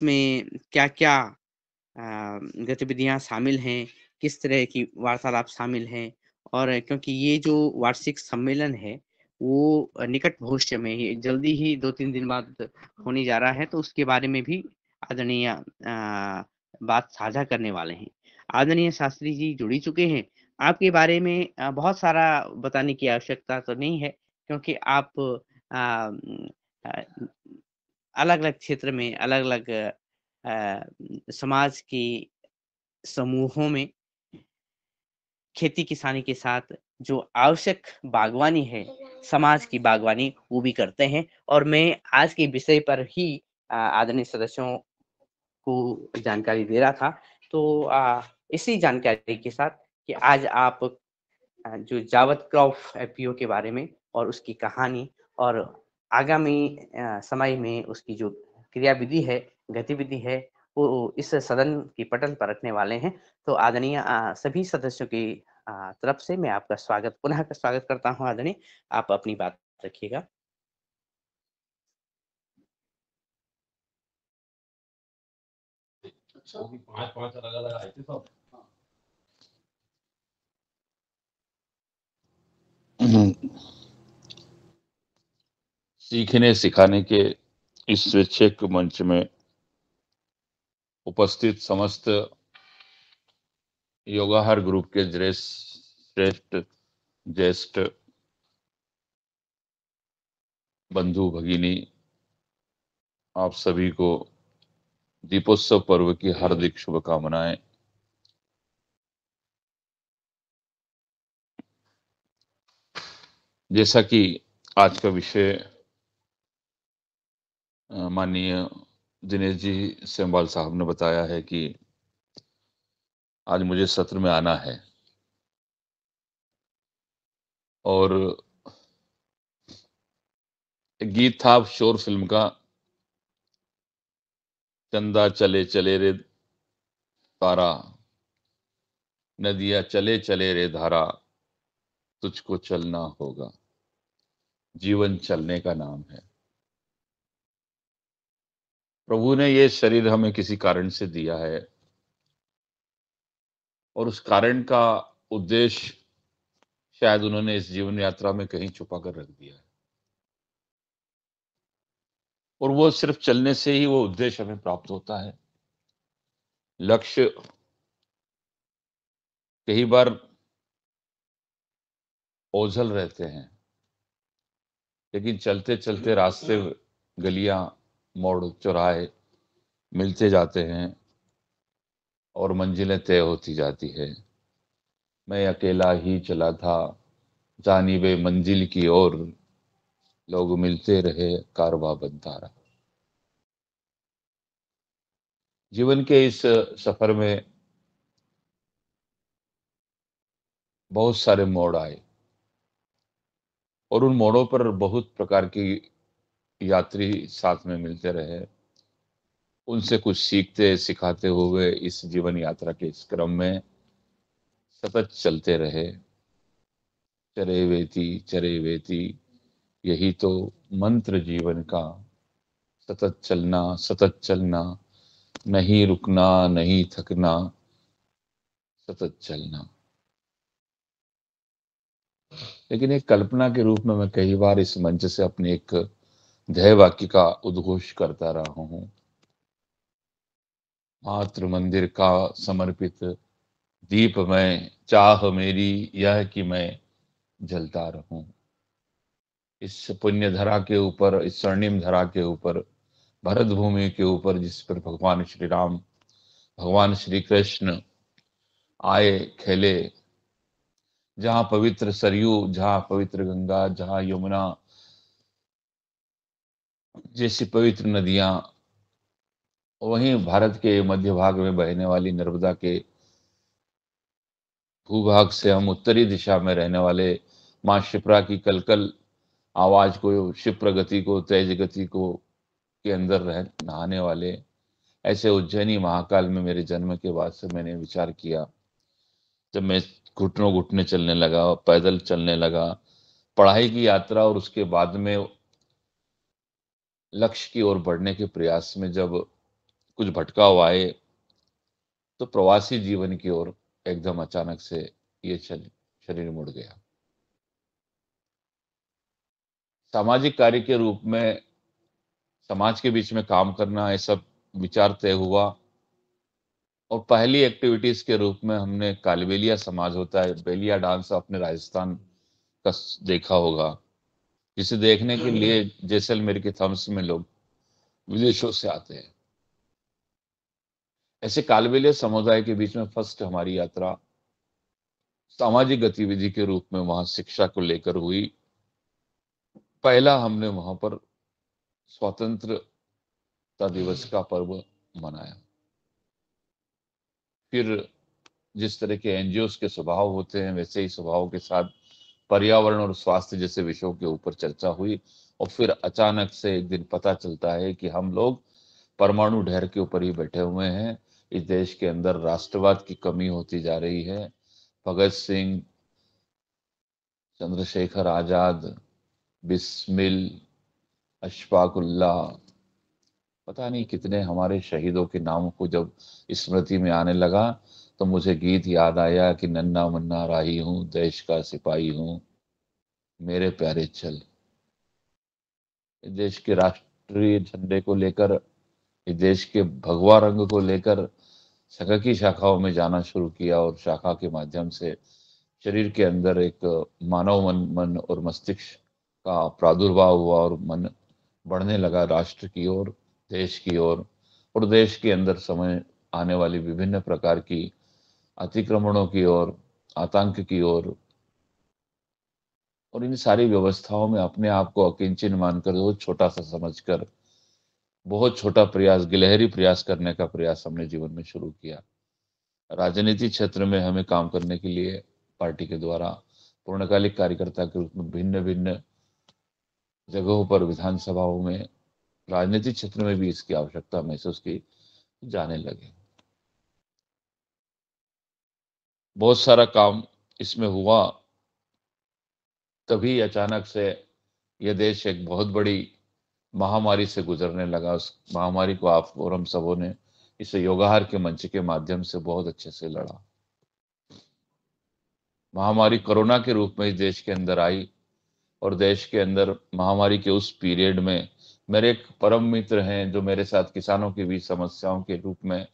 में क्या-क्या गतिविधियाँ शामिल हैं, किस तरह की वार्तालाप शामिल हैं और क्योंकि ये जो वार्षिक सम्मेलन है, वो निकट भविष्य में ही जल्दी ही 2-3 दिन बाद होने जा रहा है, तो उसके बारे में भी आदरणीय बात साझा करने वाले हैं। आदरणीय शास्त्री जी जुड़ ही चुके हैं। आपके बारे में बहुत सारा बताने की आवश्यकता तो नहीं है, क्योंकि आप अ, अलग-अलग क्षेत्र में, अलग-अलग समाज की समूहों में खेती-किसानी के साथ जो आवश्यक बागवानी है, समाज की बागवानी, वो भी करते हैं और मैं आज के विषय पर ही आदरणीय सदस्यों को जानकारी दे रहा था। तो इसी जानकारी के साथ कि आज आप जो जावत क्रॉप एफपीओ के बारे में और उसकी कहानी और आगामी समय में उसकी जो क्रियाविधि है, गतिविधि है, वो इस सदन की पटल पर रखने वाले हैं। तो आदरणीय सभी सदस्यों की तरफ से मैं आपका पुनः स्वागत करता हूँ आदरणीय। आप अपनी बात रखिएगा। सीखने सिखाने के इस स्वैच्छिक मंच में उपस्थित समस्त योगाहार ग्रुप के श्रेष्ठ ज्येष्ठ बंधु भगिनी, आप सभी को दीपोत्सव पर्व की हार्दिक शुभकामनाएं। जैसा कि आज का विषय माननीय दिनेश जी सेमवाल साहब ने बताया है कि आज मुझे सत्र में आना है और एक गीत था शोर फिल्म का, चंदा चले चले रे तारा, नदिया चले चले रे धारा, तुझको चलना होगा, जीवन चलने का नाम है। प्रभु ने ये शरीर हमें किसी कारण से दिया है और उस कारण का उद्देश्य शायद उन्होंने इस जीवन यात्रा में कहीं छुपा कर रख दिया है और वो सिर्फ चलने से ही वो उद्देश्य हमें प्राप्त होता है। लक्ष्य कई बार ओझल रहते हैं, लेकिन चलते चलते रास्ते, गलियां, मोड़, चौराहे मिलते जाते हैं और मंजिलें तय होती जाती है। मैं अकेला ही चला था जानिबे मंजिल की ओर, लोग मिलते रहे, कारवां बनता रहा। जीवन के इस सफर में बहुत सारे मोड़ आए और उन मोड़ों पर बहुत प्रकार की यात्री साथ में मिलते रहे। उनसे कुछ सीखते सिखाते हुए इस जीवन यात्रा के इस क्रम में सतत चलते रहे। चरे वेती, यही तो मंत्र जीवन का, सतत चलना, नहीं रुकना, नहीं थकना, सतत चलना। लेकिन एक कल्पना के रूप में मैं कई बार इस मंच से अपने एक ध्येय वाक्य का उद्घोष करता रहा हूं। मातृ मंदिर का समर्पित दीप में चाह मेरी यह कि मैं जलता रहूं। इस पुण्य धरा के ऊपर, इस स्वर्णिम धरा के ऊपर, भरत भूमि के ऊपर, जिस पर भगवान श्री राम, भगवान श्री कृष्ण आए, खेले, जहां पवित्र सरयू, जहां पवित्र गंगा, जहां यमुना जैसी पवित्र नदियां, वहीं भारत के मध्य भाग में बहने वाली नर्मदा के भूभाग से हम उत्तरी दिशा में रहने वाले माँ शिप्रा की कलकल आवाज को, क्षिप्र गति को, तेज गति को के अंदर रह नहाने वाले ऐसे उज्जैनी महाकाल में मेरे जन्म के बाद से मैंने विचार किया। जब मैं घुटनों घुटने चलने लगा, पैदल चलने लगा, पढ़ाई की यात्रा और उसके बाद में लक्ष्य की ओर बढ़ने के प्रयास में जब कुछ भटकाव आए तो प्रवासी जीवन की ओर एकदम अचानक से ये शरीर मुड़ गया। सामाजिक कार्य के रूप में समाज के बीच में काम करना, ये सब विचार तय हुआ और पहली एक्टिविटीज के रूप में हमने कालबेलिया समाज होता है, बेलिया डांस आपने राजस्थान का देखा होगा, जिसे देखने के लिए जैसलमेर के थम्स में लोग विदेशों से आते हैं। ऐसे कालबेलिया समुदाय के बीच में फर्स्ट हमारी यात्रा सामाजिक गतिविधि के रूप में वहां शिक्षा को लेकर हुई। पहला हमने वहां पर स्वतंत्रता दिवस का पर्व मनाया। फिर जिस तरह के एनजीओ के स्वभाव होते हैं, वैसे ही स्वभाव के साथ पर्यावरण और स्वास्थ्य जैसे विषयों के ऊपर चर्चा हुई। और फिर अचानक से एक दिन पता चलता है कि हम लोग परमाणु ढेर के ऊपर ही बैठे हुए हैं। इस देश के अंदर राष्ट्रवाद की कमी होती जा रही है। भगत सिंह, चंद्रशेखर आजाद, बिस्मिल, अशफाक उल्लाह, पता नहीं कितने हमारे शहीदों के नाम को जब स्मृति में आने लगा तो मुझे गीत याद आया कि नन्ना मुन्ना राही हूं, देश का सिपाही हूं, मेरे प्यारे चल। इस देश के राष्ट्रीय झंडे को लेकर, इस देश के भगवा रंग को लेकर शाखा की शाखाओं में जाना शुरू किया और शाखा के माध्यम से शरीर के अंदर एक मानव मन और मस्तिष्क का प्रादुर्भाव हुआ और मन बढ़ने लगा राष्ट्र की ओर, देश की ओर। और देश के अंदर समय आने वाली विभिन्न प्रकार की अतिक्रमणों की ओर, आतंक की ओर, और इन सारी व्यवस्थाओं में अपने आप को अकिंचन मानकर, बहुत छोटा सा समझकर, बहुत छोटा प्रयास, गिलहरी प्रयास करने का प्रयास हमने जीवन में शुरू किया। राजनीति क्षेत्र में हमें काम करने के लिए पार्टी के द्वारा पूर्णकालिक कार्यकर्ता के रूप में भिन्न भिन्न जगहों पर, विधानसभाओं में, राजनीतिक क्षेत्र में भी इसकी आवश्यकता महसूस की जाने लगे। बहुत सारा काम इसमें हुआ। तभी अचानक से यह देश एक बहुत बड़ी महामारी से गुजरने लगा। उस महामारी को आप और हम सबों ने इस योगाहार के मंच के माध्यम से बहुत अच्छे से लड़ा। महामारी कोरोना के रूप में इस देश के अंदर आई और देश के अंदर महामारी के उस पीरियड में मेरे एक परम मित्र हैं जो मेरे साथ किसानों की भी समस्याओं के रूप में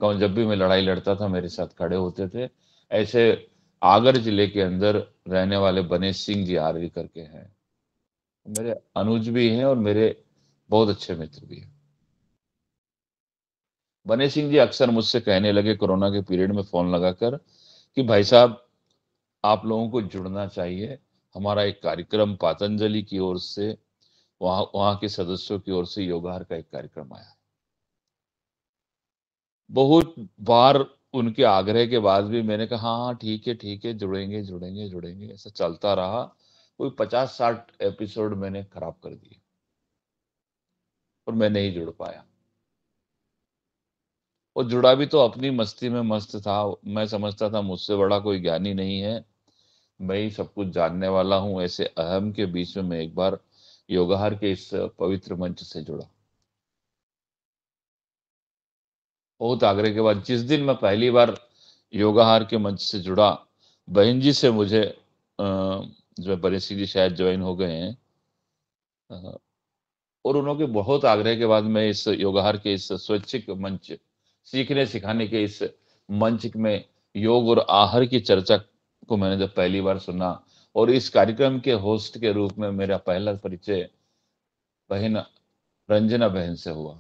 कहूँ, जब भी मैं लड़ाई लड़ता था मेरे साथ खड़े होते थे। ऐसे आगर जिले के अंदर रहने वाले बनेश सिंह जी आर्य करके हैं, मेरे अनुज भी हैं और मेरे बहुत अच्छे मित्र भी हैं। बनेश सिंह जी अक्सर मुझसे कहने लगे कोरोना के पीरियड में फोन लगाकर कि भाई साहब, आप लोगों को जुड़ना चाहिए। हमारा एक कार्यक्रम पातंजलि की ओर से, वहां के सदस्यों की ओर से योगाहार का एक कार्यक्रम आया। बहुत बार उनके आग्रह के बाद भी मैंने कहा हाँ ठीक है ठीक है, जुड़ेंगे जुड़ेंगे जुड़ेंगे, ऐसा चलता रहा। कोई 50-60 एपिसोड मैंने खराब कर दिए और मैं नहीं जुड़ पाया। और जुड़ा भी तो अपनी मस्ती में मस्त था। मैं समझता था मुझसे बड़ा कोई ज्ञानी नहीं है, मैं ही सब कुछ जानने वाला हूं। ऐसे अहम के बीच में मैं एक बार योगाहार के इस पवित्र मंच से जुड़ा। बहुत आग्रह के बाद जिस दिन मैं पहली बार योगाहार के मंच से जुड़ा, बहन जी से मुझे जो बरेसी जी शायद ज्वाइन हो गए हैं, अ, और उन्होंने बहुत आग्रह के बाद मैं इस योगाहार के इस स्वैच्छिक मंच, सीखने सिखाने के इस मंच में योग और आहार की चर्चा को मैंने जब पहली बार सुना, और इस कार्यक्रम के होस्ट के रूप में मेरा पहला परिचय बहन रंजना बहन से हुआ।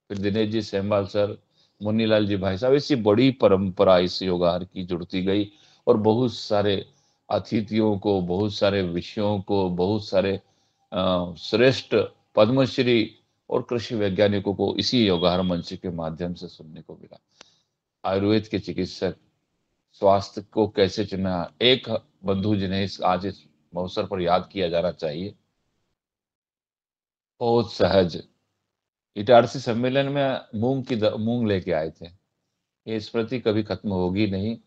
फिर दिनेश जी सेमवाल सर, मुन्नीलाल जी भाई साहब, ऐसी बड़ी परंपरा इस योगाहार की जुड़ती गई। और बहुत सारे अतिथियों को, बहुत सारे विषयों को, बहुत सारे श्रेष्ठ पद्मश्री और कृषि वैज्ञानिकों को इसी योगाहार मंच के माध्यम से सुनने को मिला। आयुर्वेद के चिकित्सक, स्वास्थ्य को कैसे चुना, एक बंधु जिन्हें आज इस अवसर पर याद किया जाना चाहिए, बहुत सहज इटारसी सम्मेलन में मूंग लेके आए थे। ये स्मृति कभी खत्म होगी नहीं।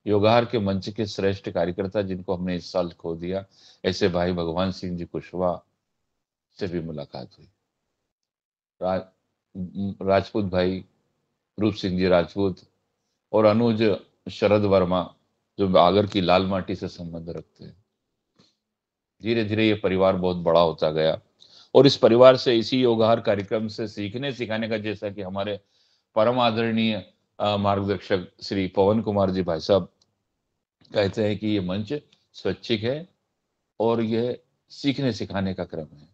योगाहार के मंच के श्रेष्ठ कार्यकर्ता जिनको हमने इस साल खो दिया, ऐसे भाई भगवान सिंह जी कुशवाहा से भी मुलाकात हुई। राजपूत भाई, रूप सिंह जी राजपूत और अनुज शरद वर्मा, जो आगर की लाल माटी से संबंध रखते हैं। धीरे धीरे ये परिवार बहुत बड़ा होता गया और इस परिवार से, इसी योगहार कार्यक्रम से सीखने सिखाने का, जैसा कि हमारे परम आदरणीय मार्गदर्शक श्री पवन कुमार जी भाई साहब कहते हैं कि ये मंच स्वैच्छिक है और यह सीखने सिखाने का क्रम है।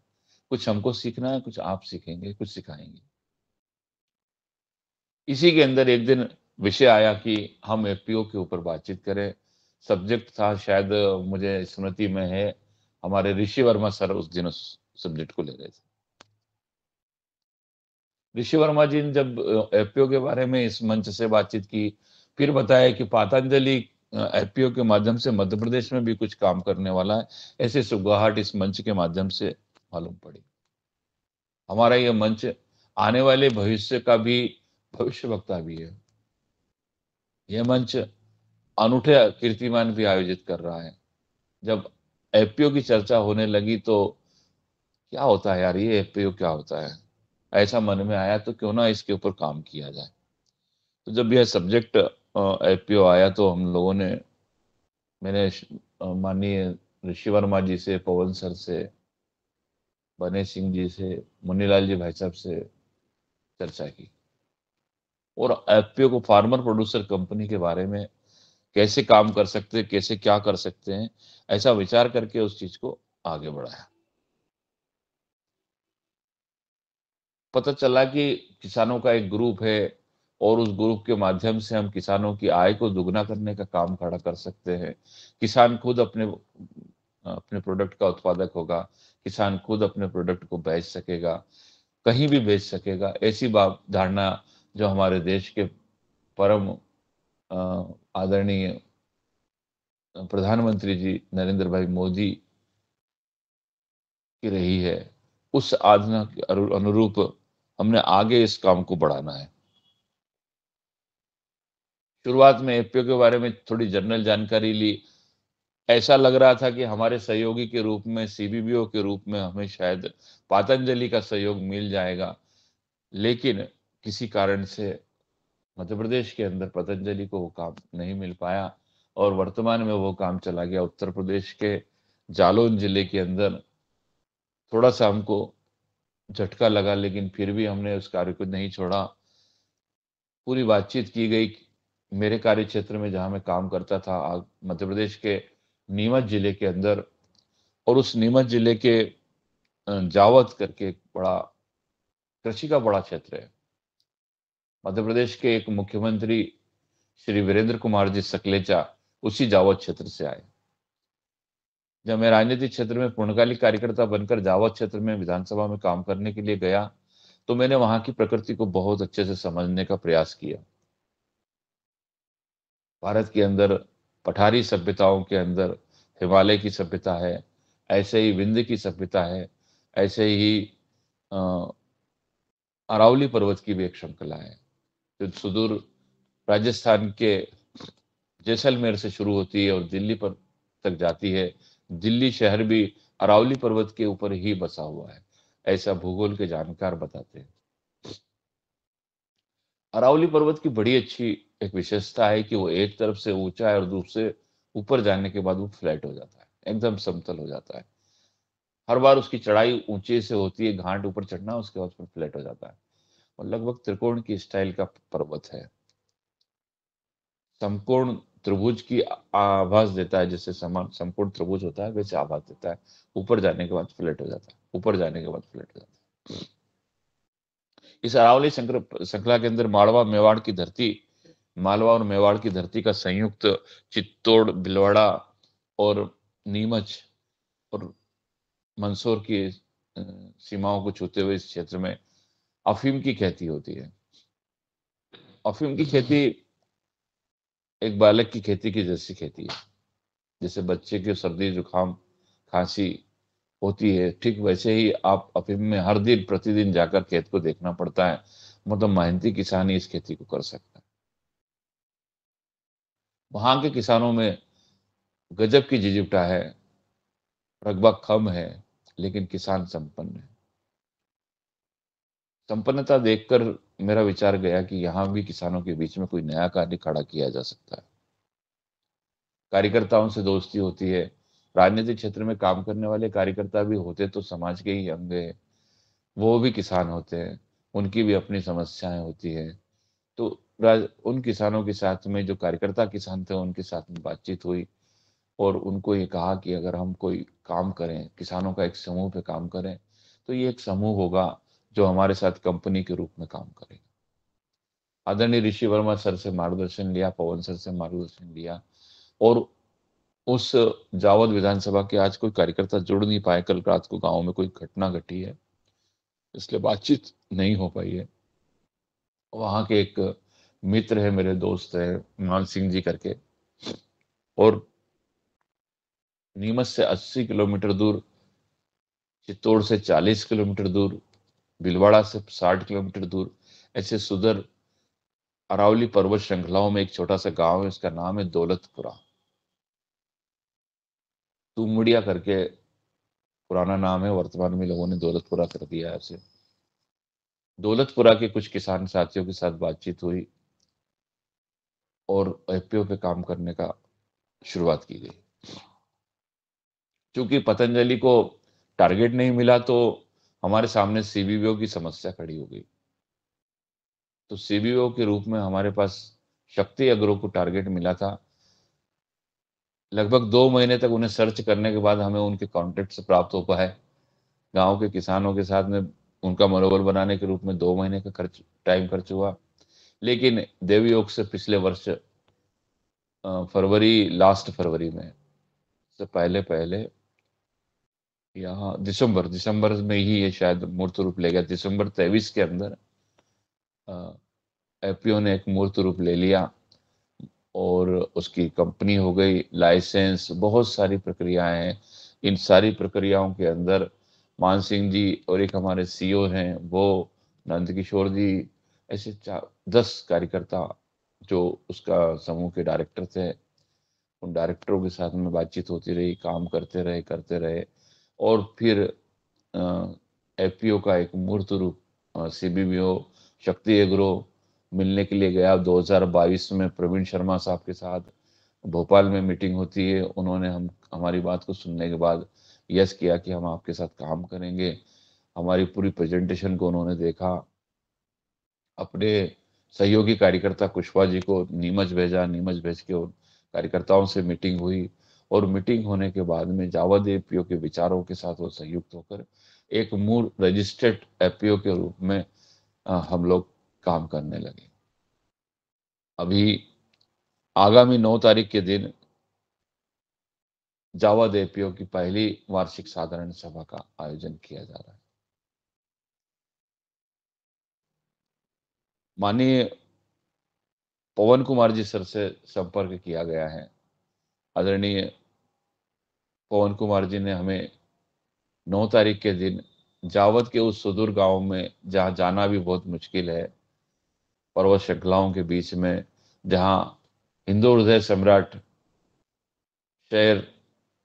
कुछ हमको सीखना है, कुछ आप सीखेंगे, कुछ सिखाएंगे। इसी के अंदर एक दिन विषय आया कि हम एफपीओ के ऊपर बातचीत करें। सब्जेक्ट था, शायद मुझे स्मृति में है, हमारे ऋषि वर्मा सर उस दिन उस सब्जेक्ट को ले रहे थे। ऋषि वर्मा जी ने जब एफपीओ के बारे में इस मंच से बातचीत की, फिर बताया कि पातंजलि एफपीओ के माध्यम से मध्य प्रदेश में भी कुछ काम करने वाला है। ऐसे सुगाहट इस मंच के माध्यम से मालूम पड़ी। हमारा यह मंच आने वाले भविष्य का भी भविष्यवक्ता भी है। यह मंच अनूठे कीर्तिमान भी आयोजित कर रहा है। जब एफपीओ की चर्चा होने लगी तो क्या होता है यार, ये एफपीओ क्या होता है, ऐसा मन में आया तो क्यों ना इसके ऊपर काम किया जाए। तो जब यह सब्जेक्ट एफपीओ आया तो हम लोगों ने, मैंने माननीय ऋषि वर्मा जी से, पवन सर से, बने सिंह जी से, मुन्नीलाल जी भाई साहब से चर्चा की और एफपीओ को, फार्मर प्रोड्यूसर कंपनी के बारे में कैसे काम कर सकते हैं, कैसे क्या कर सकते हैं, ऐसा विचार करके उस चीज को आगे बढ़ाया। पता चला कि किसानों का एक ग्रुप है और उस ग्रुप के माध्यम से हम किसानों की आय को दुगना करने का काम खड़ा कर सकते हैं। किसान खुद अपने अपने प्रोडक्ट का उत्पादक होगा, किसान खुद अपने प्रोडक्ट को बेच सकेगा, कहीं भी बेच सकेगा। ऐसी बात धारणा जो हमारे देश के परम आदरणीय प्रधानमंत्री जी नरेंद्र भाई मोदी की रही है, उस आज्ञा के अनुरूप हमने आगे इस काम को बढ़ाना है। शुरुआत में एफपीओ के बारे में थोड़ी जनरल जानकारी ली। ऐसा लग रहा था कि हमारे सहयोगी के रूप में, सीबीबीओ के रूप में हमें शायद पातंजलि का सहयोग मिल जाएगा, लेकिन किसी कारण से मध्य प्रदेश के अंदर पतंजलि को वो काम नहीं मिल पाया और वर्तमान में वो काम चला गया उत्तर प्रदेश के जालौन जिले के अंदर। थोड़ा सा हमको झटका लगा, लेकिन फिर भी हमने उस कार्य को नहीं छोड़ा। पूरी बातचीत की गई। मेरे कार्य क्षेत्र में जहां मैं काम करता था, मध्य प्रदेश के नीमच जिले के अंदर, और उस नीमच जिले के जावत करके एक बड़ा कृषि का बड़ा क्षेत्र है। मध्य प्रदेश के एक मुख्यमंत्री श्री वीरेंद्र कुमार जी सकलेचा उसी जावत क्षेत्र से आए। जब मैं राजनीतिक क्षेत्र में पूर्णकालिक कार्यकर्ता बनकर जावत क्षेत्र में विधानसभा में काम करने के लिए गया, तो मैंने वहां की प्रकृति को बहुत अच्छे से समझने का प्रयास किया। भारत के अंदर पठारी सभ्यताओं के अंदर हिमालय की सभ्यता है, ऐसे ही विंध्य की सभ्यता है, ऐसे ही अरावली पर्वत की भी एक श्रृंखला है जो सुदूर राजस्थान के जैसलमेर से शुरू होती है और दिल्ली पर तक जाती है। दिल्ली शहर भी अरावली पर्वत के ऊपर ही बसा हुआ है, ऐसा भूगोल के जानकार बताते हैं। अरावली पर्वत की बड़ी अच्छी एक विशेषता है कि वो एक तरफ से ऊंचा है और दूसरे ऊपर जाने के बाद वो फ्लैट हो जाता है, एकदम समतल हो जाता है। हर बार उसकी चढ़ाई ऊंचे से होती है, घाट ऊपर चढ़ना, उसके बाद फिर फ्लैट हो जाता है और लगभग त्रिकोण की स्टाइल का पर्वत है। समकोण त्रिभुज की आभास देता है, जैसे समान समकोण त्रिभुज होता है वैसे आभास देता है। ऊपर जाने के बाद फ्लैट हो जाता है, ऊपर जाने के बाद फ्लैट हो जाता है। इस अरावली श्रृंखला के अंदर मालवा मेवाड़ की धरती, मालवा और मेवाड़ की धरती का संयुक्त चित्तौड़, भीलवाड़ा और नीमच और मंदसौर की सीमाओं को छूते हुए इस क्षेत्र में अफीम की खेती होती है। अफीम की खेती एक बालक की खेती की जैसी खेती है। जैसे बच्चे के सर्दी जुकाम खांसी होती है, ठीक वैसे ही आप अफीम में हर दिन प्रतिदिन जाकर खेत को देखना पड़ता है। मतलब मेहनती किसान ही इस खेती को कर सकता है। वहां के किसानों में गजब की जिजीविका है, रकबा कम है, लेकिन किसान संपन्न है। संपन्नता देखकर मेरा विचार गया कि यहाँ भी किसानों के बीच में कोई नया कार्य खड़ा किया जा सकता है। कार्यकर्ताओं से दोस्ती होती है। राजनीतिक क्षेत्र में काम करने वाले कार्यकर्ता भी होते तो समाज के ही अंग है। वो भी किसान होते हैं, उनकी भी अपनी समस्याएं होती हैं। तो उन किसानों के साथ में जो कार्यकर्ता किसान थे उनके साथ में बातचीत हुई और उनको ये कहा कि अगर हम कोई काम करें, किसानों का एक समूह पे काम करें, तो ये एक समूह होगा जो हमारे साथ कंपनी के रूप में काम करेगा। आदरणीय ऋषि वर्मा सर से मार्गदर्शन लिया, पवन सर से मार्गदर्शन लिया और उस जावद विधानसभा के आज कोई कार्यकर्ता जुड़ नहीं पाए। कल रात को गांव में कोई घटना घटी है, इसलिए बातचीत नहीं हो पाई है। वहां के एक मित्र है, मेरे दोस्त है, मान सिंह जी करके, और नीमच से 80 किलोमीटर दूर, चित्तौड़ से 40 किलोमीटर दूर, भीलवाड़ा से 60 किलोमीटर दूर, ऐसे सुदूर अरावली पर्वत श्रृंखलाओं में एक छोटा सा गांव है, उसका नाम है दौलतपुरा। तुमड़िया करके पुराना नाम है, वर्तमान में लोगों ने दौलतपुरा कर दिया है उसे। दौलतपुरा के कुछ किसान साथियों के साथ बातचीत हुई और एफपीओ पे काम करने का शुरुआत की गई। क्योंकि पतंजलि को टारगेट नहीं मिला तो हमारे सामने सीबीओ की समस्या खड़ी हो गई। तो सीबीओ के रूप में हमारे पास शक्ति एग्रो को टारगेट मिला था। लगभग 2 महीने तक उन्हें सर्च करने के बाद हमें उनके कॉन्टेक्ट से प्राप्त हो पाए। गांव के किसानों के साथ में उनका मनोबल बनाने के रूप में 2 महीने का टाइम खर्च हुआ। लेकिन देवयोग से पिछले वर्ष फरवरी, लास्ट फरवरी में से पहले पहले, यहाँ दिसंबर में ही ये शायद मूर्त रूप ले गया। दिसंबर 23 के अंदर एफपीओ ने एक मूर्त रूप ले लिया और उसकी कंपनी हो गई, लाइसेंस, बहुत सारी प्रक्रियाएं हैं। इन सारी प्रक्रियाओं के अंदर मान सिंह जी और एक हमारे सीईओ हैं वो नंद किशोर जी, ऐसे 10 कार्यकर्ता जो उसका समूह के डायरेक्टर थे, उन डायरेक्टरों के साथ में बातचीत होती रही, काम करते रहे और फिर एफपीओ का एक मूर्त रूप सीबीबीओ शक्ति एग्रो मिलने के लिए गया। 2022 में प्रवीण शर्मा साहब के साथ भोपाल में मीटिंग होती है। उन्होंने हमारी बात को सुनने के बाद यस किया कि हम आपके साथ काम करेंगे। हमारी पूरी प्रेजेंटेशन को उन्होंने देखा, अपने सहयोगी कार्यकर्ता कुशवा जी को नीमच भेजा, नीमच भेज के उन कार्यकर्ताओं से मीटिंग हुई और मीटिंग होने के बाद में जावद एपीओ के विचारों के साथ वो संयुक्त होकर एक मूल रजिस्टर्ड एपीओ के रूप में हम लोग काम करने लगे। अभी आगामी 9 तारीख के दिन जावद एपीओ की पहली वार्षिक साधारण सभा का आयोजन किया जा रहा है। माननीय पवन कुमार जी सर से संपर्क किया गया है। आदरणीय पवन कुमार जी ने हमें 9 तारीख के दिन जावद के उस सुदूर गांव में, जहां जाना भी बहुत मुश्किल है, पर्वत श्रृंखलाओं के बीच में, जहां हिंदू हृदय सम्राट शेर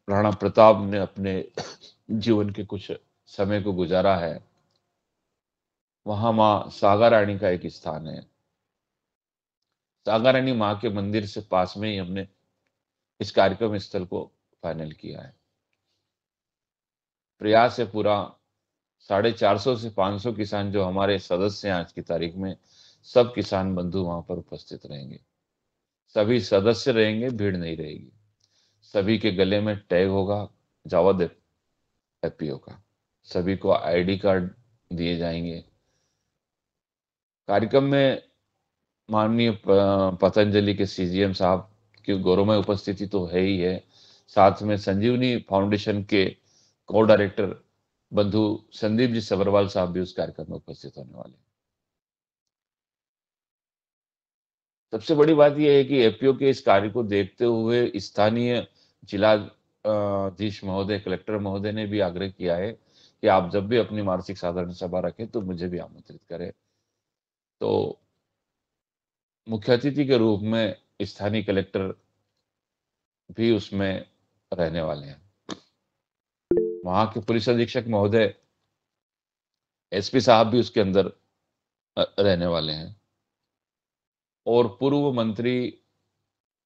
राणा प्रताप ने अपने जीवन के कुछ समय को गुजारा है, वहां माँ सागा रानी का एक स्थान है। सागा रानी माँ के मंदिर से पास में ही हमने इस कार्यक्रम स्थल को फाइनल किया है। प्रयास है पूरा 450 से 500 किसान जो हमारे सदस्य हैं आज की तारीख में, सब किसान बंधु वहां पर उपस्थित रहेंगे। सभी सदस्य रहेंगे, भीड़ नहीं रहेगी। सभी के गले में टैग होगा जावद एफपीओ का। सभी को आईडी कार्ड दिए जाएंगे। कार्यक्रम में माननीय पतंजलि के सीजीएम साहब की गौरवमय उपस्थिति तो है ही है, साथ में संजीवनी फाउंडेशन के को डायरेक्टर बंधु संदीप जी सबरवाल साहब भी उस कार्यक्रम में उपस्थित होने वाले हैं। सबसे बड़ी बात यह है कि एफपीओ के इस कार्य को देखते हुए स्थानीय जिलाधीश महोदय, कलेक्टर महोदय ने भी आग्रह किया है कि आप जब भी अपनी मासिक साधारण सभा रखें तो मुझे भी आमंत्रित करें। तो मुख्य अतिथि के रूप में स्थानीय कलेक्टर भी उसमें रहने वाले हैं। वहां के पुलिस अधीक्षक महोदय, एसपी साहब भी उसके अंदर रहने वाले हैं। और पूर्व मंत्री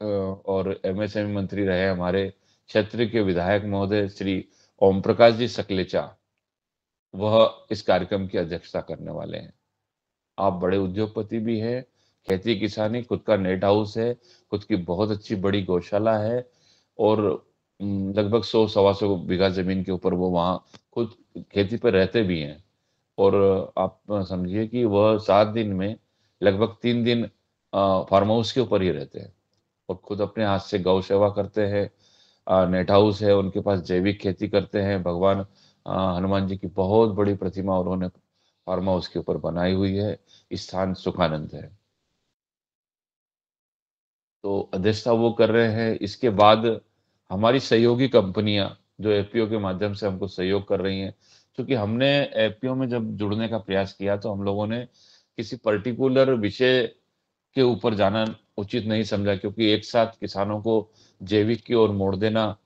और एमएसएमई मंत्री रहे हमारे क्षेत्र के विधायक महोदय श्री ओम प्रकाश जी सकलेचा, वह इस कार्यक्रम की अध्यक्षता करने वाले हैं। आप बड़े उद्योगपति भी हैं, खेती किसानी, खुद का नेट हाउस है, खुद की बहुत अच्छी बड़ी गौशाला है और लगभग 100 सवा 100 बीघा ज़मीन के ऊपर वो वहाँ खुद खेती पे रहते भी हैं। और आप समझिए कि वह 7 दिन में लगभग 3 दिन फार्म हाउस के ऊपर ही रहते हैं और खुद अपने हाथ से गौ सेवा करते हैं। नेट हाउस है, उनके पास जैविक खेती करते हैं। भगवान हनुमान जी की बहुत बड़ी प्रतिमा उन्होंने फार्म हाउस के ऊपर बनाई हुई है। स्थान सुखानंद है। तो अध्यक्षता वो कर रहे हैं। इसके बाद हमारी सहयोगी कंपनियां जो एफपीओ के माध्यम से हमको सहयोग कर रही हैं, क्योंकि हमने एफपीओ में जब जुड़ने का प्रयास किया तो हम लोगों ने किसी पर्टिकुलर विषय के ऊपर जाना उचित नहीं समझा, क्योंकि एक साथ किसानों को जैविक की ओर मोड़ देना,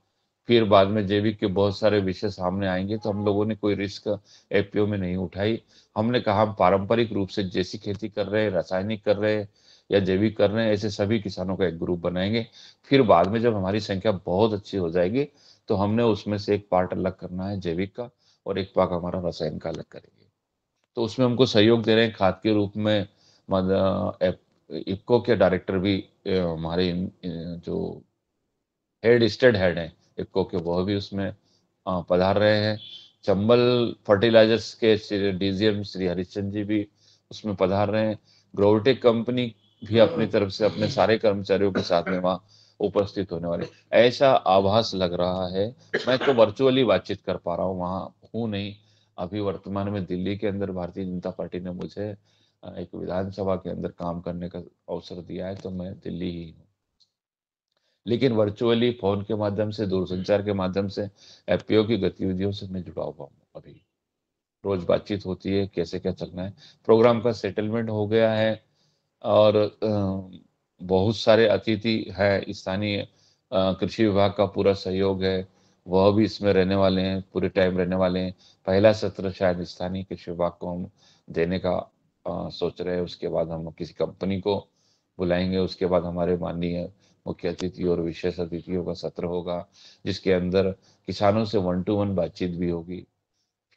फिर बाद में जैविक के बहुत सारे विषय सामने आएंगे, तो हम लोगों ने कोई रिस्क एफपीओ में नहीं उठाई। हमने कहा हम पारंपरिक रूप से जैसी खेती कर रहे हैं, रासायनिक कर रहे हैं या जैविक कर रहे हैं, ऐसे सभी किसानों का एक ग्रुप बनाएंगे। फिर बाद में जब हमारी संख्या बहुत अच्छी हो जाएगी तो हमने उसमें से एक पार्ट अलग करना है जैविक का और एक पार्ट हमारा रासायनिक का अलग करेंगे। तो उसमें हमको सहयोग दे रहे हैं खाद के रूप में इफ्को के डायरेक्टर भी हमारे जो हेड स्टेट हेड हैं इफ्को के, वह भी उसमें पधार रहे हैं। चंबल फर्टिलाइजर्स के श्री डीजीएम श्री हरिश्चंद्र जी भी उसमें पधार रहे हैं। ग्रोवटेक कंपनी भी अपनी तरफ से अपने सारे कर्मचारियों के साथ में वहाँ उपस्थित होने वाले, ऐसा आभास लग रहा है। मैं तो वर्चुअली बातचीत कर पा रहा हूँ, वहाँ हूँ नहीं। अभी वर्तमान में दिल्ली के अंदर भारतीय जनता पार्टी ने मुझे एक विधानसभा के अंदर काम करने का अवसर दिया है, तो मैं दिल्ली ही हूँ। लेकिन वर्चुअली फोन के माध्यम से, दूरसंचार के माध्यम से एफपीओ की गतिविधियों से मैं जुड़ा हुआ हूँ। अभी रोज बातचीत होती है, कैसे क्या चलना है। प्रोग्राम का सेटलमेंट हो गया है और बहुत सारे अतिथि है। स्थानीय कृषि विभाग का पूरा सहयोग है, वह भी इसमें रहने वाले हैं, पूरे टाइम रहने वाले हैं। पहला सत्र शायद स्थानीय कृषि विभाग को हम देने का सोच रहे हैं। उसके बाद हम किसी कंपनी को बुलाएंगे। उसके बाद हमारे माननीय मुख्य अतिथि और विशेष अतिथियों का सत्र होगा, जिसके अंदर किसानों से 1-to-1 बातचीत भी होगी।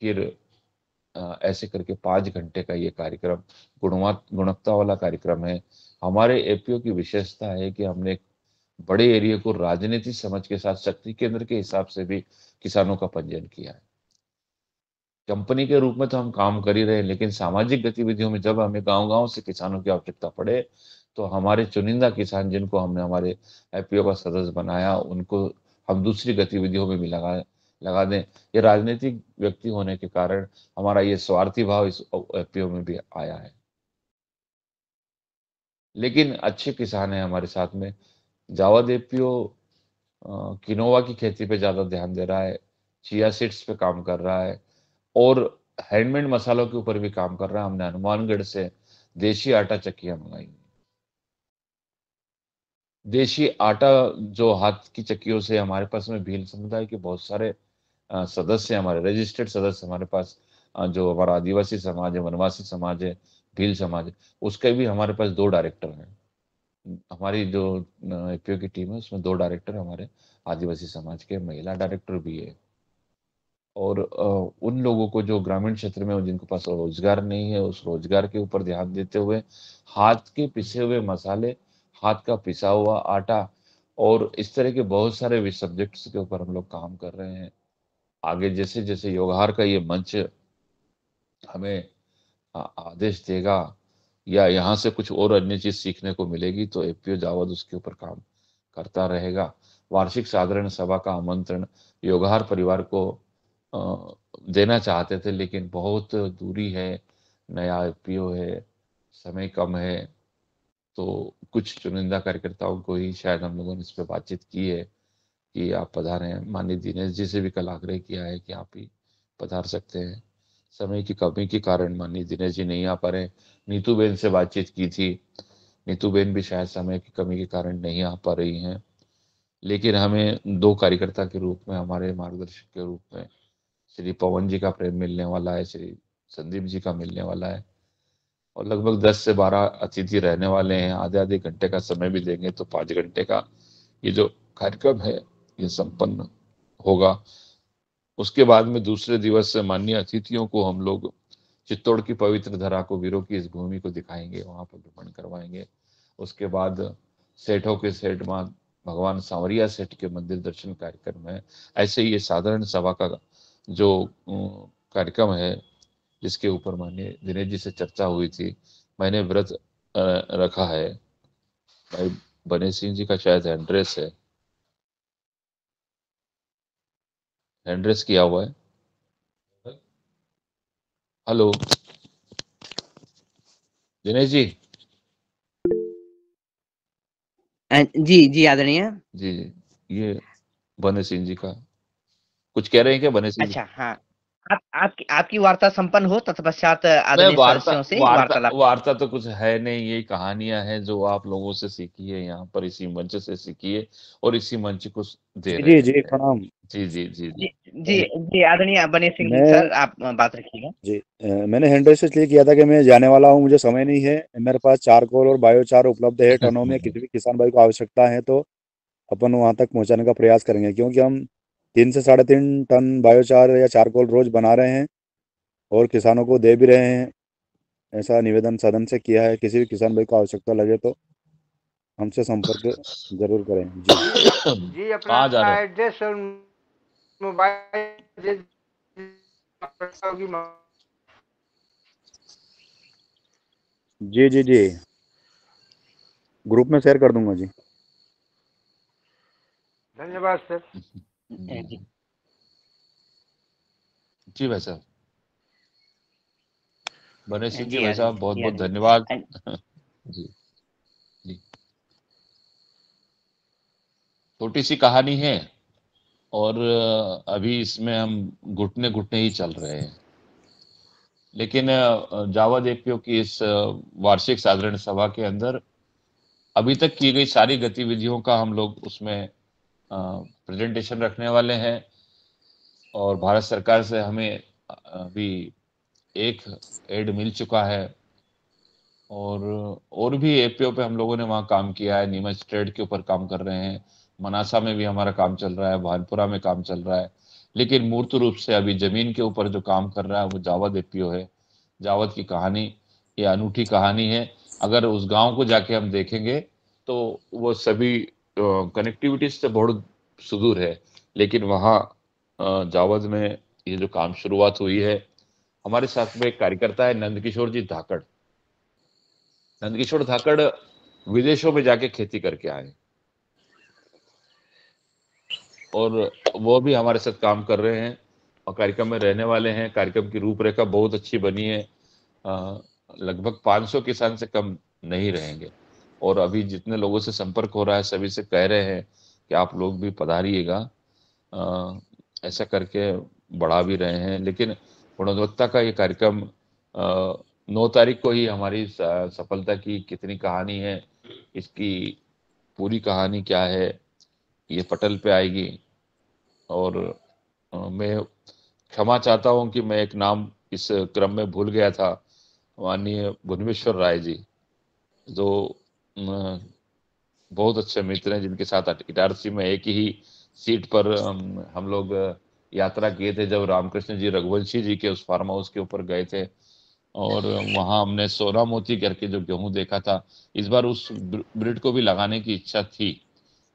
फिर ऐसे करके 5 घंटे का ये कार्यक्रम गुणवत्ता वाला कार्यक्रम है। हमारे एपीओ की विशेषता है कि हमने एक बड़े एरिया को राजनीति समझ के साथ शक्ति केंद्र के हिसाब से भी किसानों का पंजीयन किया है। कंपनी के रूप में तो हम काम कर ही रहे हैं, लेकिन सामाजिक गतिविधियों में जब हमें गांव-गांव से किसानों की आवश्यकता पड़े, तो हमारे चुनिंदा किसान जिनको हमने हमारे एपीओ का सदस्य बनाया, उनको हम दूसरी गतिविधियों में भी लगा दें। ये राजनीतिक व्यक्ति होने के कारण हमारा ये स्वार्थी भाव इस एपीओ में भी आया है। लेकिन अच्छे किसान हैं हमारे साथ में। जावा एपीओ किनोवा की खेती पे ज़्यादा ध्यान दे रहा है, चिया सीड्स पे काम कर रहा है और हैंडमेड मसालों के ऊपर भी काम कर रहा है। हमने हनुमानगढ़ से देशी आटा चक्कियाँ मंगाई। देशी आटा जो हाथ की चक्कियों से हमारे पास में भील समुदाय के बहुत सारे सदस्य हैं, हमारे रजिस्टर्ड सदस्य हमारे पास, जो हमारा आदिवासी समाज है, वनवासी समाज है, भील समाज है, उसके भी हमारे पास 2 डायरेक्टर हैं। हमारी जो एपीओ की टीम है उसमें 2 डायरेक्टर हमारे आदिवासी समाज के, महिला डायरेक्टर भी है। और उन लोगों को जो ग्रामीण क्षेत्र में जिनके पास रोजगार नहीं है, उस रोजगार के ऊपर ध्यान देते हुए हाथ के पिसे हुए मसाले, हाथ का पिसा हुआ आटा और इस तरह के बहुत सारे सब्जेक्ट्स के ऊपर हम लोग काम कर रहे हैं। आगे जैसे जैसे व्यवहार का ये मंच हमें आदेश देगा या यहाँ से कुछ और अन्य चीज सीखने को मिलेगी, तो एपीओ जावद उसके ऊपर काम करता रहेगा। वार्षिक साधारण सभा का आमंत्रण योगहार परिवार को देना चाहते थे, लेकिन बहुत दूरी है, नया एपीओ है, समय कम है, तो कुछ चुनिंदा कार्यकर्ताओं को ही शायद हम लोगों ने इस पे बातचीत की है कि आप पधारें। माननीय दिनेश जी से भी कल आग्रह किया है कि आप ही पधार सकते हैं। समय की कमी के कारण माननीय दिनेश जी नहीं आ पा रहे। नीतू बेन से बातचीत की थी, नीतू बेन भी शायद समय की कमी के कारण नहीं आ पा रही हैं। लेकिन हमें 2 कार्यकर्ता के रूप में, हमारे मार्गदर्शक के रूप में श्री पवन जी का प्रेम मिलने वाला है, श्री संदीप जी का मिलने वाला है और लगभग 10 से 12 अतिथि रहने वाले हैं। आधे आधे घंटे का समय भी देंगे तो 5 घंटे का ये जो कार्यक्रम है ये संपन्न होगा। उसके बाद में दूसरे दिवस माननीय अतिथियों को हम लोग चित्तौड़ की पवित्र धरा को, वीरों की इस भूमि को दिखाएंगे, वहां पर भ्रमण करवाएंगे। उसके बाद सेठों के सेठ मां भगवान सांवरिया सेठ के मंदिर दर्शन कार्यक्रम है। ऐसे ही ये साधारण सभा का जो कार्यक्रम है जिसके ऊपर माननीय दिनेश जी से चर्चा हुई थी, मैंने व्रत रखा है। भाई बने सिंह जी का शायद एड्रेस है, एड्रेस किया हुआ है। हेलो दिनेश जी। जी जी आदरणीय। जी ये बने सिंह जी का कुछ कह रहे हैं क्या बने सिंह जी? अच्छा, हाँ। आपकी आपकी वार्ता संपन्न हो तत्पश्चात मैं आदरणीय वार्ता सदस्यों से वार्ता वार्तालाप। वार्ता तो कुछ है नहीं, ये कहानियां हैं जो आप लोगों से सीखी है, यहाँ पर इसी मंच से सीखी है और इसी मंच को दे जी रहे जी हैं। जी प्रणाम। जी जी जी जी जी जी जी आदरणीय बने सिंह मैं सर, आप बात रखिएगा। जी मैंने हैंड रेस इसलिए किया था कि मैं जाने वाला हूँ, मुझे समय नहीं है। मेरे पास चारकोल और बायोचार उपलब्ध है टनों में, किसी भी किसान भाई को आवश्यकता है तो अपन वहाँ तक पहुँचाने का प्रयास करेंगे, क्योंकि हम 3 से 3.5 टन बायोचार या चारकोल रोज बना रहे हैं और किसानों को दे भी रहे हैं। ऐसा निवेदन सदन से किया है, किसी भी किसान भाई को आवश्यकता लगे तो हमसे संपर्क जरूर करें जी। जी अपना कहाँ जा रहे हैं? एड्रेस और मोबाइल होगी। जी जी जी ग्रुप में शेयर कर दूंगा जी। धन्यवाद सर। जी जी जी भाई साहब, बने सिंह जी जी भाई साहब, आदरणीय, बहुत जी बहुत आदरणीय। धन्यवाद। जी जी छोटी सी कहानी है और अभी इसमें हम घुटने घुटने ही चल रहे हैं। लेकिन जावा एपीओ की इस वार्षिक साधारण सभा के अंदर अभी तक की गई सारी गतिविधियों का हम लोग उसमें प्रेजेंटेशन रखने वाले हैं। और भारत सरकार से हमें अभी एक एड मिल चुका है और भी एपीओ पे हम लोगों ने वहाँ काम किया है। नीमच ट्रेड के ऊपर काम कर रहे हैं, मनासा में भी हमारा काम चल रहा है, भानपुरा में काम चल रहा है। लेकिन मूर्त रूप से अभी जमीन के ऊपर जो काम कर रहा है वो जावद एपीओ है। जावद की कहानी ये अनूठी कहानी है। अगर उस गांव को जाके हम देखेंगे तो वो सभी कनेक्टिविटी से बहुत सुदूर है। लेकिन वहाँ जावद में ये जो काम शुरुआत हुई है, हमारे साथ में एक कार्यकर्ता है नंदकिशोर जी धाकड़। नंदकिशोर धाकड़ विदेशों में जाके खेती करके आए और वो भी हमारे साथ काम कर रहे हैं और कार्यक्रम में रहने वाले हैं। कार्यक्रम की रूपरेखा बहुत अच्छी बनी है। लगभग 500 किसान से कम नहीं रहेंगे और अभी जितने लोगों से संपर्क हो रहा है सभी से कह रहे हैं कि आप लोग भी पधारिएगा। ऐसा करके बढ़ा भी रहे हैं। लेकिन गुणवत्ता का ये कार्यक्रम 9 तारीख को ही हमारी सफलता की कितनी कहानी है, इसकी पूरी कहानी क्या है, ये पटल पे आएगी। और मैं क्षमा चाहता हूं कि मैं एक नाम इस क्रम में भूल गया था, माननीय भुवनेश्वर राय जी, जो बहुत अच्छे मित्र हैं, जिनके साथ इटारसी में एक ही सीट पर हम लोग यात्रा किए थे जब रामकृष्ण जी रघुवंशी जी के उस फार्म हाउस के ऊपर गए थे। और वहां हमने सोना मोती करके जो गेहूं देखा था। इस बार उस ब्रिड को भी लगाने की इच्छा थी,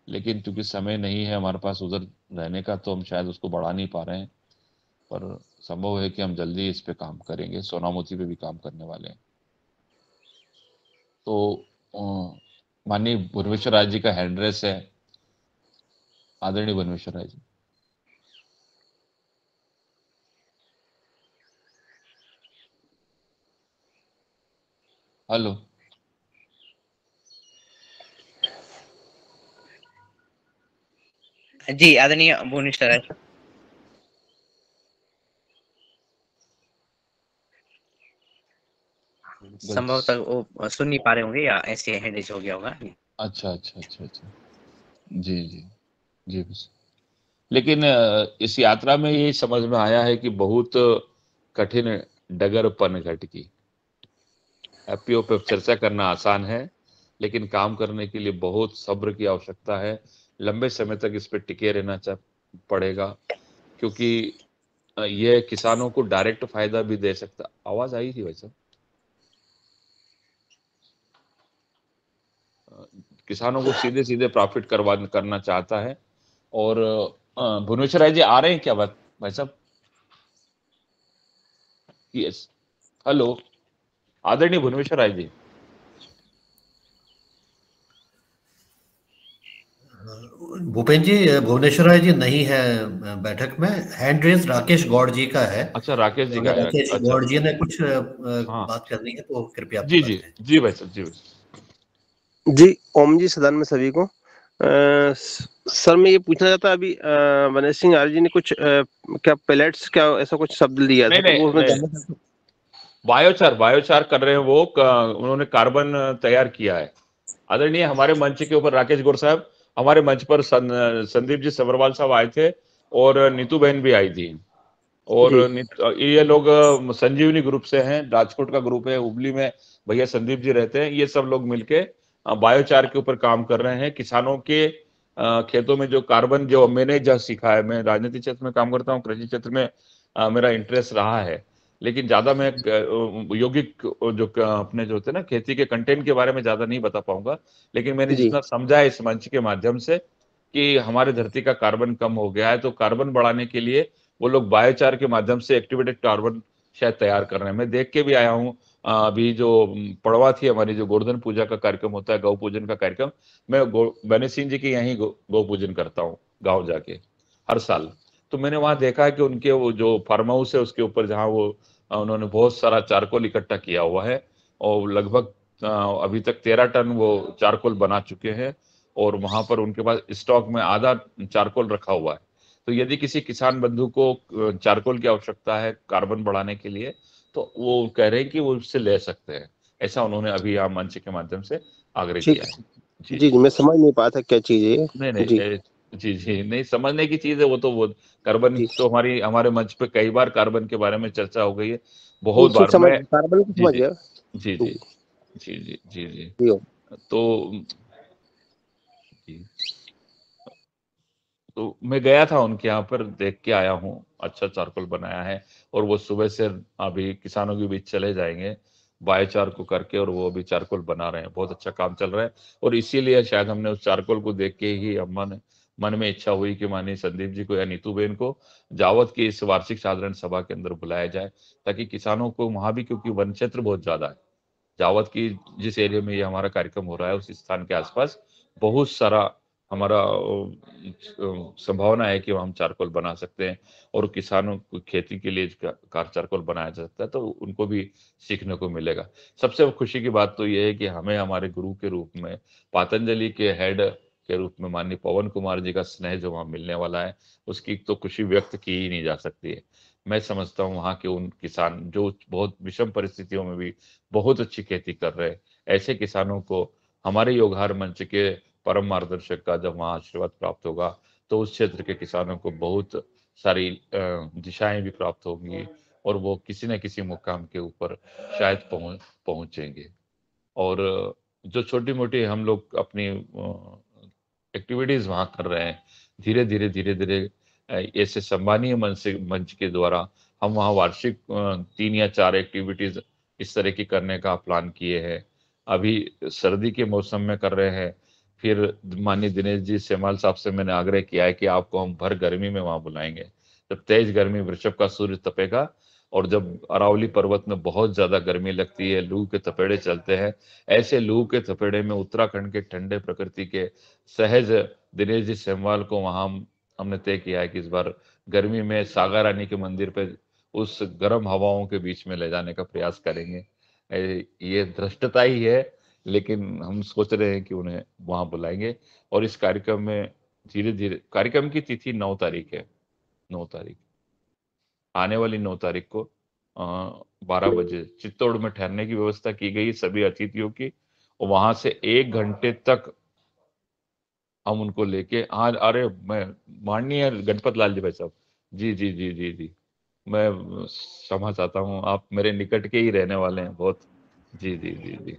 लेकिन क्योंकि समय नहीं है हमारे पास उधर रहने का तो हम शायद उसको बढ़ा नहीं पा रहे हैं। पर संभव है कि हम जल्दी इस पे काम करेंगे, सोना मोती पे भी काम करने वाले हैं। तो माननीय भुवनेश्वर राय जी का हैंड्रेस है, आदरणीय भुवनेश्वर राय जी। हेलो जी आदरणीय भुवनेश्वर सर, संभवतः वो सुन नहीं पा रहे होंगे या ऐसे हैंडेज हो गया होगा। अच्छा अच्छा अच्छा अच्छा। जी जी जी बस। लेकिन इस यात्रा में ये समझ में आया है कि बहुत कठिन डगर पनघट की, एफपीओ पे चर्चा करना आसान है, लेकिन काम करने के लिए बहुत सब्र की आवश्यकता है। लंबे समय तक इस पे टिके रहना पड़ेगा, क्योंकि ये किसानों को डायरेक्ट फायदा भी दे सकता। आवाज आई थी वैसे, किसानों को सीधे सीधे प्रॉफिट करना चाहता है। और भुवनेश्वर राय जी आ रहे हैं क्या बात भाई साहब? यस, हेलो आदरणीय भुवनेश्वर राय जी। भूपेन जी, भुवनेश्वर राय जी नहीं है बैठक में। हैंड रेज राकेश गौड़ जी का है। अच्छा, राकेश जी तो का अगर है। राकेश अच्छा, गौड़ जी ने कुछ हाँ बात करनी है तो कृपया जी पूरा जी करें। जी भाई साहब, जी भाई साहब। जी, ओम जी सदन में सभी को। सर मैं ये पूछना चाहता, अभी गणेश सिंह आर्य जी ने कुछ क्या पेलेट्स, क्या ऐसा कुछ शब्द लिया था, नहीं तो नहीं वो मैं नहीं, जानना चाहता हूँ। बायोचार कर रहे हैं वो। उन्होंने कार्बन तैयार किया है। आदरणीय हमारे मंच के ऊपर राकेश गौर साहब, हमारे मंच पर संदीप जी सब्रवाल साहब आए थे, और नीतू बहन भी आई थी। और जी ये लोग संजीवनी ग्रुप से हैं, राजकोट का ग्रुप है, हुबली में भैया संदीप जी रहते हैं। ये सब लोग मिलके बायोचार के ऊपर काम कर रहे हैं। किसानों के खेतों में जो कार्बन, जो मैंने जो सीखा है, मैं राजनीतिक क्षेत्र में काम करता हूँ, कृषि क्षेत्र में मेरा इंटरेस्ट रहा है, लेकिन ज्यादा मैं यौगिक जो अपने जो होते हैं ना खेती के कंटेंट के बारे में ज्यादा नहीं बता पाऊंगा। लेकिन मैंने जी जितना समझा है इस मंच के माध्यम से कि हमारे धरती का कार्बन कम हो गया है, तो कार्बन बढ़ाने के लिए वो लोग बायोचार के माध्यम से एक्टिवेटेड कार्बन शायद तैयार कर रहे हैं। मैं देख के भी आया हूँ। अभी जो पड़वा थी हमारी, जो गोवर्धन पूजा का कार्यक्रम होता है, गौ पूजन का कार्यक्रम, मैं गणेश सिंह जी की यहीं गौ पूजन करता हूँ गाँव जाके हर साल। तो मैंने वहां देखा है कि उनके वो जो फार्म हाउस है उसके ऊपर, जहाँ वो उन्होंने बहुत सारा चारकोल इकट्ठा किया हुआ है, और लगभग अभी तक 13 टन वो चारकोल बना चुके हैं, और वहां पर उनके पास स्टॉक में आधा चारकोल रखा हुआ है। तो यदि किसी किसान बंधु को चारकोल की आवश्यकता है कार्बन बढ़ाने के लिए, तो वो कह रहे हैं कि वो उससे ले सकते हैं। ऐसा उन्होंने अभी यहाँ मंच के माध्यम से आग्रह ठीक किया है। जी जी जी, जी, मैं समझ नहीं पाया था क्या चीज है ये। नहीं नहीं जी जी जी, नहीं समझने की चीज है वो। तो वो कार्बन जी तो हमारे मंच पे कई बार कार्बन के बारे में चर्चा हो गई है, जी, बहुत ठीक बार। समझ, मैं कार्बन को जी समझ जी गया। जी जी जी जी जी जी जी, जी ओम। तो जी, तो मैं गया था उनके यहाँ पर, देख के आया हूँ। अच्छा चारकोल बनाया है, और वो सुबह से अभी किसानों के बीच चले जाएंगे बायोचार को करके, और वो अभी चारकोल बना रहे हैं। बहुत अच्छा काम चल रहा है, और इसीलिए शायद हमने उस चारकोल को देख के ही मन में इच्छा हुई कि माननीय संदीप जी को या नीतू बेन को जावत की इस वार्षिक साधारण सभा के अंदर बुलाया जाए, ताकि किसानों को वहां भी, क्योंकि वन क्षेत्र बहुत ज्यादा है जावत की, जिस एरिया में ये हमारा कार्यक्रम हो रहा है उस स्थान के आसपास बहुत सारा हमारा संभावना है कि हम चारकोल बना सकते हैं, और किसानों को खेती के लिए कार चारकोल बनाया जा सकता है, तो उनको भी सीखने को मिलेगा। सबसे खुशी की बात तो ये है कि हमें हमारे गुरु के रूप में, पतंजलि के हेड के रूप में माननीय पवन कुमार जी का स्नेह जो वहां मिलने वाला है, उसकी तो खुशी व्यक्त की ही नहीं जा सकती है। मैं समझता हूँ वहाँ के उन किसान जो बहुत विषम परिस्थितियों में भी बहुत अच्छी खेती कर रहे हैं, ऐसे किसानों को हमारे योगहार मंच के परम मार्गदर्शक का जब वहाँ आशीर्वाद प्राप्त होगा, तो उस क्षेत्र के किसानों को बहुत सारी दिशाएं भी प्राप्त होंगी, और वो किसी न किसी मुकाम के ऊपर शायद पहुंचेंगे। और जो छोटी मोटी हम लोग अपनी एक्टिविटीज वहाँ कर रहे हैं, धीरे धीरे धीरे धीरे ऐसे सम्मानीय मंच के द्वारा हम वहाँ वार्षिक 3 या 4 एक्टिविटीज इस तरह की करने का प्लान किए हैं। अभी सर्दी के मौसम में कर रहे हैं। फिर माननीय दिनेश जी सेमाल साहब से मैंने आग्रह किया है कि आपको हम भर गर्मी में वहां बुलाएंगे, जब तेज गर्मी वृषभ का सूर्य तपेगा, और जब अरावली पर्वत में बहुत ज्यादा गर्मी लगती है, लू के थपेड़े चलते हैं, ऐसे लू के थपेड़े में उत्तराखंड के ठंडे प्रकृति के सहज दिनेश जी सेमवाल को वहां हमने तय किया है कि इस बार गर्मी में सागा रानी के मंदिर पे उस गर्म हवाओं के बीच में ले जाने का प्रयास करेंगे। ये धृष्टता ही है, लेकिन हम सोच रहे हैं कि उन्हें वहां बुलाएंगे। और इस कार्यक्रम में धीरे धीरे, कार्यक्रम की तिथि 9 तारीख है, 9 तारीख, आने वाली 9 तारीख को 12 बजे चित्तौड़ में ठहरने की व्यवस्था की गई सभी अतिथियों की, और वहां से 1 घंटे तक हम उनको लेके, हाँ अरे मैं माननीय गणपत लाल जी भाई साहब, जी जी जी, मैं क्षमा चाहता हूँ, आप मेरे निकट के ही रहने वाले हैं बहुत। जी जी जी जी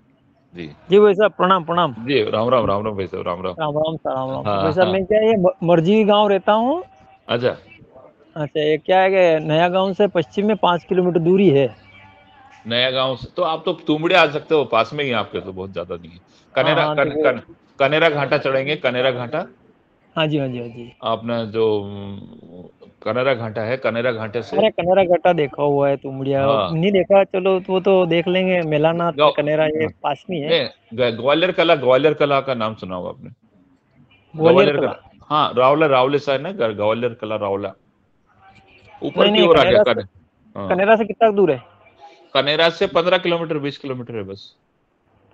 जी जी भाई साहब, प्रणाम प्रणाम। जी, राम राम राम राम भाई साहब, राम राम। Ram Ram sir, Ram Ram sir. हाँ भाई साहब, हाँ। मैं क्या ये मर्जी गांव रहता हूँ। अच्छा, अच्छा, ये क्या है कि नया गांव से पश्चिम में 5 किलोमीटर दूरी है। नया गांव से तो आप तो तुमड़े आ सकते हो, पास में ही है आपके, तो बहुत ज्यादा नहीं है। हाँ कनेरा हाँ, तो वो कनेरा घाटा चढ़ेंगे, कनेरा घाटा। हाँ जी, हाँ जी, हाँ जी। अपना जो कनेरा घाटा है, कनेरा घाटे से। अरे कनेरा गट्टा देखा हुआ है, तुमड़िया हाँ, नहीं देखा, चलो वो तो देख लेंगे। मेलानाथ गाँव, कनेरा ये हाँ, पास में है। नहीं, ग्वालियर कला, ग्वालियर कला का नाम सुना होगा आपने? ग्वालियर ग्वालियर कला। कला, हाँ, रावला, रावले सा है ना, ग्वालियर कला रावला, ऊपर नहीं की नहीं, ओर आ गया कने। हाँ, कनेरा से कितना दूर है? कनेरा से 15 किलोमीटर, 20 किलोमीटर है बस।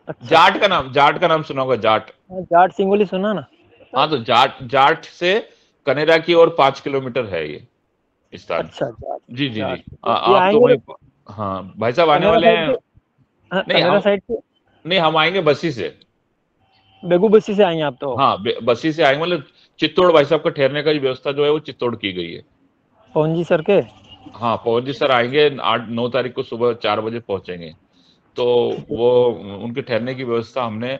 अच्छा अच्छा। जाट का नाम सुना होगा, जाट। हाँ, जाट सिंगोली सुना ना। हाँ, तो जाट, जाट से कनेरा की ओर 5 किलोमीटर है ये स्थान। अच्छा, जाट। जी जी जी, जाट तो ये आप तो आएंगे वहीं। हाँ भाई साहब आने कनेरा वाले साइड हैं? से। हाँ, नहीं कनेरा हम, साइड से नहीं हम आएंगे बस्सी से। बेगू बस्ती से आएंगे आप तो। हाँ, बस्सी से आएंगे, मतलब चित्तौड़। भाई साहब का ठहरने का व्यवस्था जो है वो चित्तौड़ की गई है। पवन जी सर के। हाँ, पवन जी सर आएंगे, 8-9 तारीख को सुबह 4 बजे पहुंचेंगे। तो ठीक है। वो उनके ठहरने की व्यवस्था हमने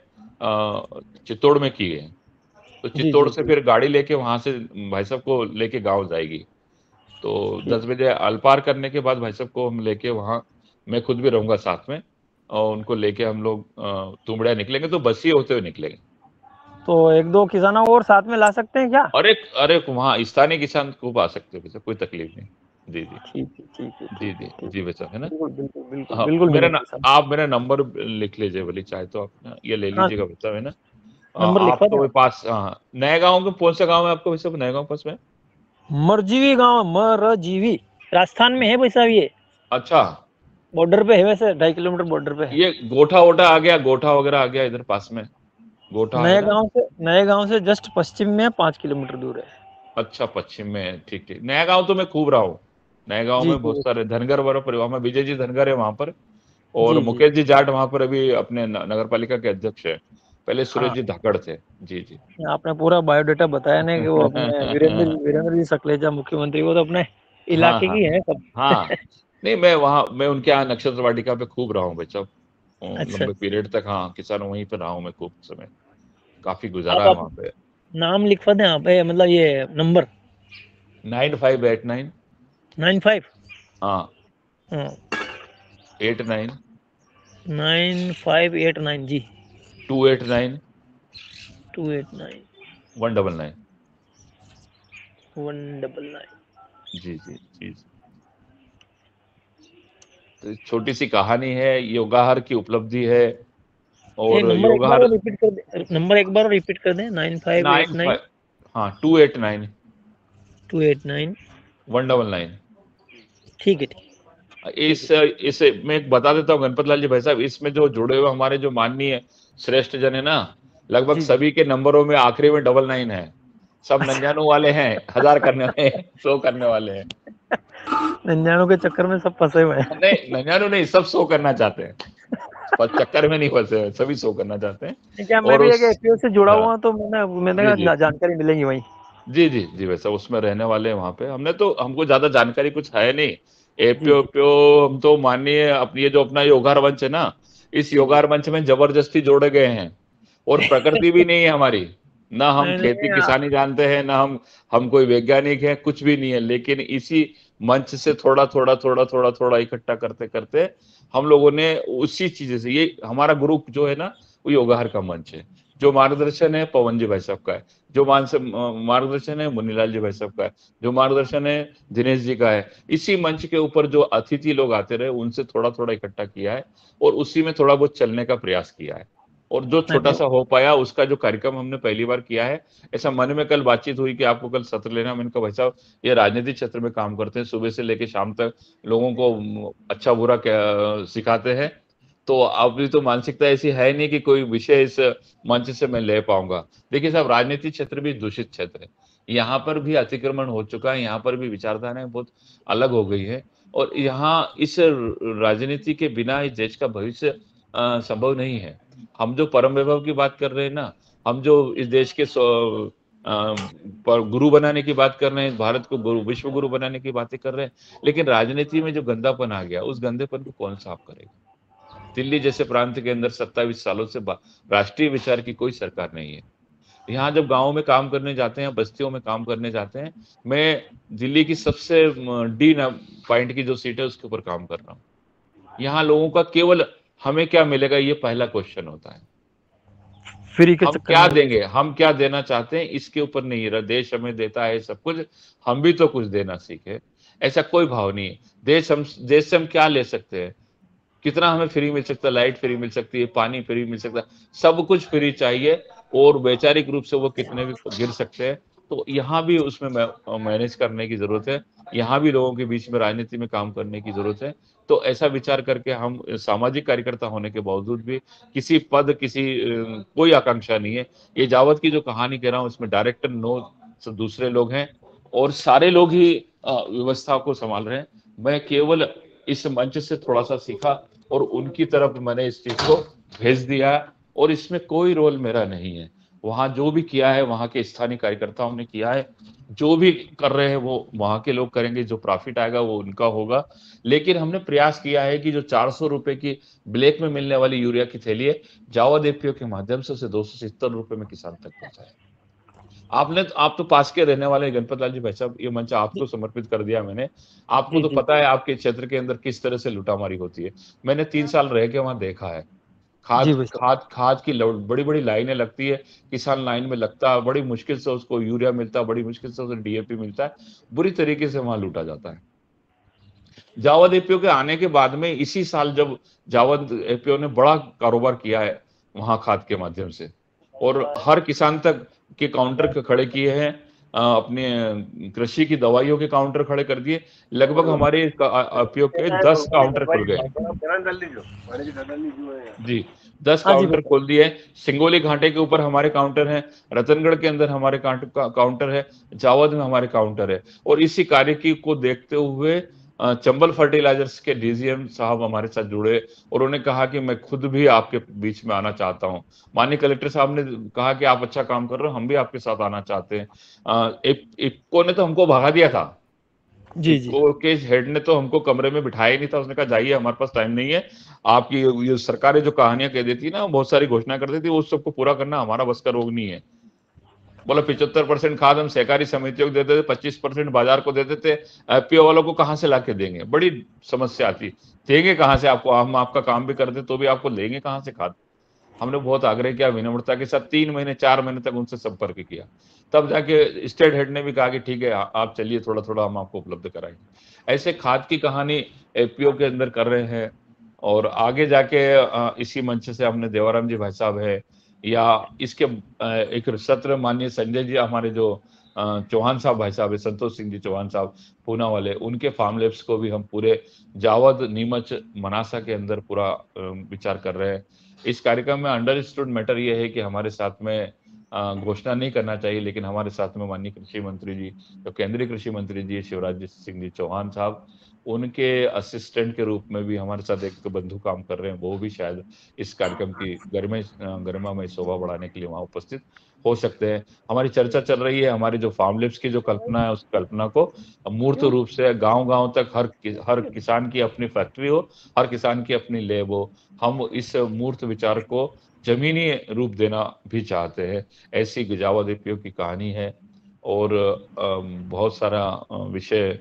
चित्तौड़ में की है। तो जी चित्तौड़ जी से जी। फिर गाड़ी लेके वहां से भाई साहब को लेके गांव जाएगी। तो ठीक। 10 बजे अलपार करने के बाद भाई साहब को हम लेके वहाँ, मैं खुद भी रहूंगा साथ में, और उनको लेके हम लोग तुमड़िया निकलेंगे, तो बस्सी होते हुए निकलेंगे। तो एक दो किसानों और साथ में ला सकते हैं क्या? अरे अरे, वहाँ स्थानीय किसान खूब आ सकते हो भैया, कोई तकलीफ नहीं। जी जी ठीक है, ठीक है, जी ठीक है, जी ठीक जी है। भैया, है ना? बिल्कुल बिल्कुल बिल्कुल हाँ, बिल्कुल मिलेंगे सब। आप मेरा नंबर लिख लीजिए बोली, चाहे तो आप ना ये ले हाँ, लीजिएगा भैया, है ना? नंबर आप लिखवा तो दें वही आप। पास, हाँ, नए गांव में, कौन सा गांव है आपका वैसे, नए गांव पास में? मरजीवी गांव, मरजीवी राजस्थान में है भाई साहब ये। अच्छा, बॉर्डर पे है, वैसे 2.5 किलोमीटर बॉर्डर पे है। ये गोठा वोठा आ गया, गोठा वगैरह आ गया इधर पास में, गोठा है ना? नए गांव से जस्ट पश्चिम में 5 किलोमीटर दूर है। अच्छा, पश्चिम में है, ठीक ठीक। नया गांव तो मैं खूब रहा हूँ। नया गांव जी में बहुत जी सारे धनगर वाला परिवार में, विजय जी धनगर है वहां पर, और जी जी। मुकेश जी जाट वहां पर अभी अपने नगर पालिका के अध्यक्ष है। पहले सुरेश हाँ, जी धाकड़ थे। जी जी। आपने पूरा बायोडाटा बताया ना कि वो अपने वीरेंद्र जी सकलेचा मुख्यमंत्री, वो तो अपने हाँ इलाके हाँ की है सब। हाँ। नहीं, मैं उनके यहाँ नक्षत्र वाटिका पे खूब रहा हूँ भाई साहब, अच्छा, लंबे पीरियड तक। हाँ, किसान वहीं पे रहा हूँ मैं खूब समय, काफी गुजारा है आप वहां पे। नाम लिखवा दें आप, मतलब ये नंबर। 9589, 95। हाँ, हाँ, 89 9589 जी। 289 289 199। 199। जी जी जी। तो छोटी सी कहानी है, योगाहार की उपलब्धि है। एक और नंबर एक बार योगाहार, और रिपीट कर दे, नंबर एक बार और रिपीट कर दें। 9589 95, हाँ, 289 289। 199। ठीक है, ठीक ठीक इस है। इस मैं एक बता देता हूँ गणपत लाल जी भाई साहब, इसमें जो जुड़े हुए हमारे जो माननीय श्रेष्ठ जन है ना, लगभग जी जी। सभी के नंबरों में आखिरी में 99 है। सब अच्छा, 99 वाले हैं, 1000 करने वाले हैं, 100 करने वाले हैं। 99 के चक्कर में सब फंसे हुए हैं। नहीं, 99 नहीं, सब 100 करना चाहते हैं, पर चक्कर में नहीं फंसे हैं, सभी 100 करना चाहते हैं। क्या, मैं और भी उस, एक एफपीओ से जुड़ा हाँ, हुआ हूं, तो मैंने जी जी कहा जानकारी मिलेगी वहीं। जी जी जी, वैसा उसमें रहने वाले हैं वहां पे। हमने तो, हमको ज्यादा जानकारी कुछ है नहीं, जी एपीओ जी प्यो। हम तो मानिए अपनी ये जो अपना योगार मंच है ना, इस जी जी। योगार मंच में जबरदस्ती जोड़े गए हैं। और प्रकृति भी नहीं है हमारी, ना हम नहीं खेती नहीं, किसानी जानते हैं, ना हम कोई वैज्ञानिक हैं, कुछ भी नहीं है, लेकिन इसी मंच से थोड़ा थोड़ा थोड़ा थोड़ा थोड़ा इकट्ठा करते करते हम लोगों ने उसी चीज से, ये हमारा ग्रुप जो है ना, वो योगाहर का मंच है। जो मार्गदर्शन है पवन जी भाई साहब का है, जो मार्गदर्शन है मुन्नीलाल जी भाई साहब का है, जो मार्गदर्शन है दिनेश जी का है। इसी मंच के ऊपर जो अतिथि लोग आते रहे, उनसे थोड़ा थोड़ा इकट्ठा किया है, और उसी में थोड़ा बहुत चलने का प्रयास किया है। और जो नहीं छोटा नहीं। सा हो पाया, उसका जो कार्यक्रम हमने पहली बार किया है। ऐसा मन में कल बातचीत हुई कि आपको कल सत्र लेना, मैंने कहा भाई साहब ये राजनीतिक क्षेत्र में काम करते हैं, सुबह से लेकर शाम तक लोगों को अच्छा बुरा सिखाते हैं। तो अभी तो मानसिकता ऐसी है नहीं कि कोई विषय इस मंच से मैं ले पाऊंगा। देखिए साहब, राजनीतिक क्षेत्र भी दूषित क्षेत्र है, यहाँ पर भी अतिक्रमण हो चुका है, यहाँ पर भी विचारधाराएं बहुत अलग हो गई है। और यहाँ इस राजनीति के बिना इस देश का भविष्य संभव नहीं है। हम जो परम वैभव की बात कर रहे हैं ना, हम जो इस देश के पर गुरु बनाने की बात कर रहे हैं, भारत को विश्व गुरु बनाने की बातें कर रहे हैं, लेकिन राजनीति में जो गंदापन आ गया, उस गंदेपन को कौन साफ करेगा? दिल्ली जैसे प्रांत के अंदर 27 सालों से राष्ट्रीय विचार की कोई सरकार नहीं है। यहाँ जब गाँव में काम करने जाते हैं, बस्तियों में काम करने जाते हैं, मैं दिल्ली की सबसे डी पॉइंट की जो सीट है उसके ऊपर काम कर रहा हूँ। यहाँ लोगों का केवल हमें क्या मिलेगा ये पहला क्वेश्चन होता है। फ्री के हम चक्कर क्या में देंगे, हम क्या देना चाहते हैं, इसके ऊपर नहीं रहा। देश हमें देता है सब कुछ, हम भी तो कुछ देना सीखे, ऐसा कोई भाव नहीं है। देश से हम क्या ले सकते हैं, कितना हमें फ्री मिल सकता है, लाइट फ्री मिल सकती है, पानी फ्री मिल सकता है, सब कुछ फ्री चाहिए और वैचारिक रूप से वो कितने भी गिर सकते हैं। तो यहाँ भी उसमें मैनेज करने की जरूरत है, यहाँ भी लोगों के बीच में राजनीति में काम करने की जरूरत है। तो ऐसा विचार करके हम सामाजिक कार्यकर्ता होने के बावजूद भी किसी पद, किसी कोई आकांक्षा नहीं है। ये जावद की जो कहानी कह रहा हूँ इसमें डायरेक्टर नो दूसरे लोग हैं और सारे लोग ही व्यवस्था को संभाल रहे हैं। मैं केवल इस मंच से थोड़ा सा सीखा और उनकी तरफ मैंने इस चीज को भेज दिया और इसमें कोई रोल मेरा नहीं है। वहां जो भी किया है वहां के स्थानीय कार्यकर्ताओं ने किया है, जो भी कर रहे हैं वो वहां के लोग करेंगे, जो प्रॉफिट आएगा वो उनका होगा। लेकिन हमने प्रयास किया है कि जो 400 रुपए की ब्लैक में मिलने वाली यूरिया की थैली है, जावद एपीओ के माध्यम से उसे 270 रुपए में किसान तक पहुंचाए। आप तो पास के रहने वाले गणपत लाल जी भाई साहब, ये मंच आपको समर्पित कर दिया मैंने। आपको तो पता है आपके क्षेत्र के अंदर किस तरह से लुटामारी होती है। मैंने 3 साल रह के वहां देखा है। खाद की बड़ी बड़ी लाइनें लगती है, किसान लाइन में लगता है, बड़ी मुश्किल से उसको यूरिया मिलता है, बड़ी मुश्किल से उसे डीएपी मिलता है, बुरी तरीके से वहां लूटा जाता है। जावद एपीओ के आने के बाद में इसी साल जब जावद एपीओ ने बड़ा कारोबार किया है वहां खाद के माध्यम से, और हर किसान तक के काउंटर खड़े किए हैं, अपने कृषि की दवाइयों के काउंटर खड़े कर दिए। लगभग हमारे एपीओ के 10 काउंटर खुल गए जी, 10 काउंटर खोल दिए। सिंगोली घाटे के ऊपर हमारे काउंटर हैं, रतनगढ़ के अंदर हमारे काउंटर है, जावद में हमारे काउंटर है। और इसी कार्य की को देखते हुए चंबल फर्टिलाइजर्स के डीजीएम साहब हमारे साथ जुड़े और उन्होंने कहा कि मैं खुद भी आपके बीच में आना चाहता हूं। माननीय कलेक्टर साहब ने कहा कि आप अच्छा काम कर रहे हो, हम भी आपके साथ आना चाहते हैं। इफ्को ने तो हमको भगा दिया था, इफ्को के हेड ने तो हमको कमरे में बिठाया ही नहीं था। उसने कहा जाइए, हमारे पास टाइम नहीं है। आपकी ये सरकारें जो कहानियां कह देती ना, बहुत सारी घोषणा कर देती, वो सबको पूरा करना हमारा बस का रोग नहीं है। बोला 75% खाद हम सहकारी समितियों को देते थे, 25% बाजार को देते थे, एपीओ वालों को कहां से लाके देंगे? बड़ी समस्या आती, देंगे कहां से आपको? हम आपका काम भी करते तो भी आपको लेंगे कहां से खाद? हमने बहुत आग्रह किया, विनम्रता के साथ 3 महीने 4 महीने तक उनसे संपर्क किया। तब जाके स्टेट हेड ने भी कहा कि ठीक है आप चलिए, थोड़ा थोड़ा हम आपको उपलब्ध कराएंगे। ऐसे खाद की कहानी एपीओ के अंदर कर रहे हैं। और आगे जाके इसी मंच से हमने देवाराम जी भाई साहब है, या इसके एक सत्र माननीय संजय जी, हमारे जो चौहान साहब भाई साहब है, संतोष सिंह जी चौहान साहब पूना वाले, उनके फार्म लैब्स को भी हम पूरे जावद, नीमच, मनासा के अंदर पूरा विचार कर रहे हैं। इस कार्यक्रम में अंडरस्टूड मैटर ये है कि हमारे साथ में घोषणा नहीं करना चाहिए, लेकिन हमारे साथ में माननीय कृषि मंत्री जी, जो केंद्रीय कृषि मंत्री जी शिवराज सिंह जी चौहान साहब, उनके असिस्टेंट के रूप में भी हमारे साथ एक बंधु काम कर रहे हैं। वो भी शायद इस कार्यक्रम की गरिमा में शोभा बढ़ाने के लिए वहां उपस्थित हो सकते हैं। हमारी चर्चा चल रही है, हमारी जो फार्म लैब्स की जो कल्पना है, उस कल्पना को मूर्त रूप से गांव-गांव तक हर किसान की अपनी फैक्ट्री हो, हर किसान की अपनी लैब हो। हम इस मूर्त विचार को जमीनी रूप देना भी चाहते हैं। ऐसी जावद एपीओ की कहानी है और बहुत सारा विषय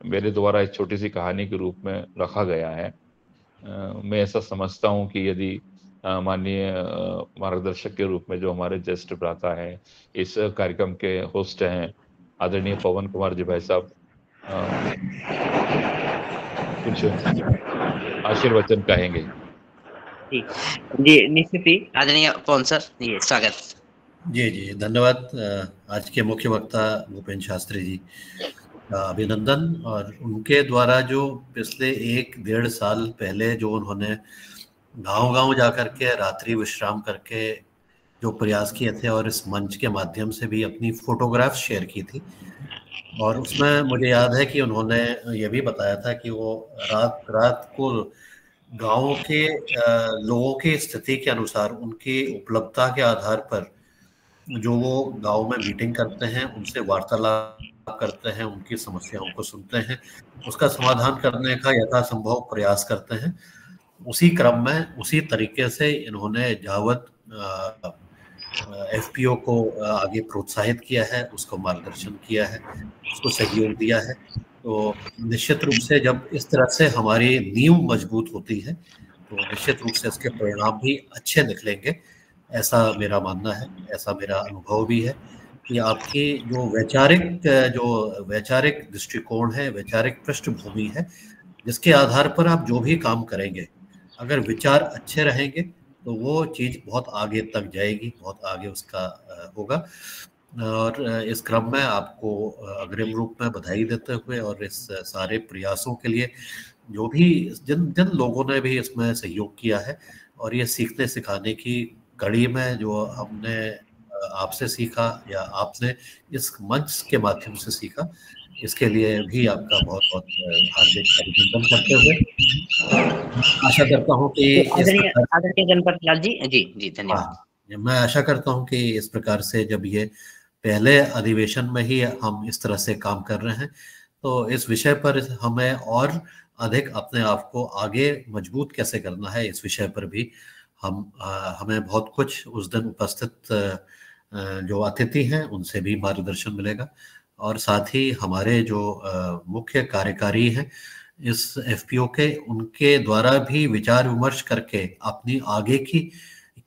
मेरे द्वारा एक छोटी सी कहानी के रूप में रखा गया है। मैं ऐसा समझता हूं कि यदि माननीय मार्गदर्शक के रूप में जो हमारे ज्येष्ठ भ्राता हैं, इस कार्यक्रम के होस्ट हैं आदरणीय पवन कुमार जी भाई साहब, कुछ आशीर्वचन कहेंगे। जी निश्चित ही आदरणीय पवन सर, जी स्वागत। जी धन्यवाद। आज के मुख्य वक्ता भूपेंद्र शास्त्री जी, अभिनंदन। और उनके द्वारा जो पिछले 1-1.5 साल पहले जो उन्होंने गांव-गांव जाकर के रात्रि विश्राम करके जो प्रयास किए थे, और इस मंच के माध्यम से भी अपनी फोटोग्राफ शेयर की थी, और उसमें मुझे याद है कि उन्होंने ये भी बताया था कि वो रात को गाँव के लोगों की स्थिति के अनुसार, उनकी उपलब्धता के आधार पर जो वो गाँव में मीटिंग करते हैं, उनसे वार्तालाप करते हैं, उनकी समस्याओं को सुनते हैं, उसका समाधान करने का यथासंभव प्रयास करते हैं। उसी क्रम में उसी तरीके से इन्होंने जावत एफपीओ को आगे प्रोत्साहित किया है, उसको मार्गदर्शन किया है, उसको सहयोग दिया है। तो निश्चित रूप से जब इस तरह से हमारी नींव मजबूत होती है तो निश्चित रूप से इसके परिणाम भी अच्छे निकलेंगे, ऐसा मेरा मानना है, ऐसा मेरा अनुभव भी है कि आपकी जो वैचारिक दृष्टिकोण है, वैचारिक पृष्ठभूमि है, जिसके आधार पर आप जो भी काम करेंगे, अगर विचार अच्छे रहेंगे तो वो चीज बहुत आगे तक जाएगी, बहुत आगे उसका होगा। और इस क्रम में आपको अग्रिम रूप में बधाई देते हुए और इस सारे प्रयासों के लिए जो भी जिन लोगों ने भी इसमें सहयोग किया है और ये सीखने सिखाने की कड़ी में जो हमने आपसे सीखा या आपने इस मंच के माध्यम से सीखा, इसके लिए भी आपका बहुत बहुत हार्दिक अभिनंदन करते हुए आशा करता हूँ कि आदरणीय गणपत लाल जी, जी धन्यवाद। मैं आशा करता हूँ कि इस प्रकार से जब ये पहले अधिवेशन में ही हम इस तरह से काम कर रहे हैं तो इस विषय पर हमें और अधिक अपने आप को आगे मजबूत कैसे करना है, इस विषय पर भी हमें बहुत कुछ उस दिन उपस्थित जो अतिथि हैं उनसे भी मार्गदर्शन मिलेगा और साथ ही हमारे जो मुख्य कार्यकारी हैं इस एफपीओ के, उनके द्वारा भी विचार विमर्श करके अपनी आगे की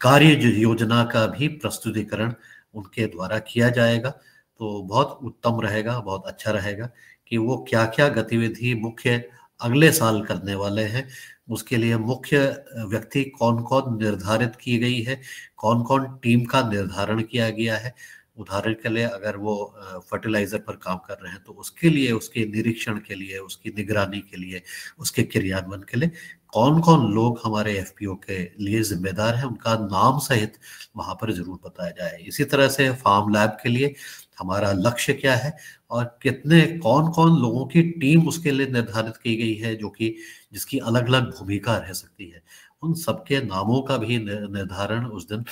कार्य योजना का भी प्रस्तुतिकरण उनके द्वारा किया जाएगा। तो बहुत उत्तम रहेगा, बहुत अच्छा रहेगा कि वो क्या क्या गतिविधि मुख्य अगले साल करने वाले हैं, उसके लिए मुख्य व्यक्ति कौन कौन निर्धारित की गई है, कौन कौन टीम का निर्धारण किया गया है। उदाहरण के लिए अगर वो फर्टिलाइजर पर काम कर रहे हैं तो उसके लिए, उसके निरीक्षण के लिए, उसकी निगरानी के लिए, उसके क्रियान्वयन के लिए कौन कौन लोग हमारे एफपीओ के लिए जिम्मेदार हैं, उनका नाम सहित वहां पर जरूर बताया जाए। इसी तरह से फार्म लैब के लिए हमारा लक्ष्य क्या है और कौन कौन लोगों की टीम उसके लिए निर्धारित की गई है, जो कि जिसकी अलग अलग भूमिका रह सकती है, उन सबके नामों का भी निर्धारण उस दिन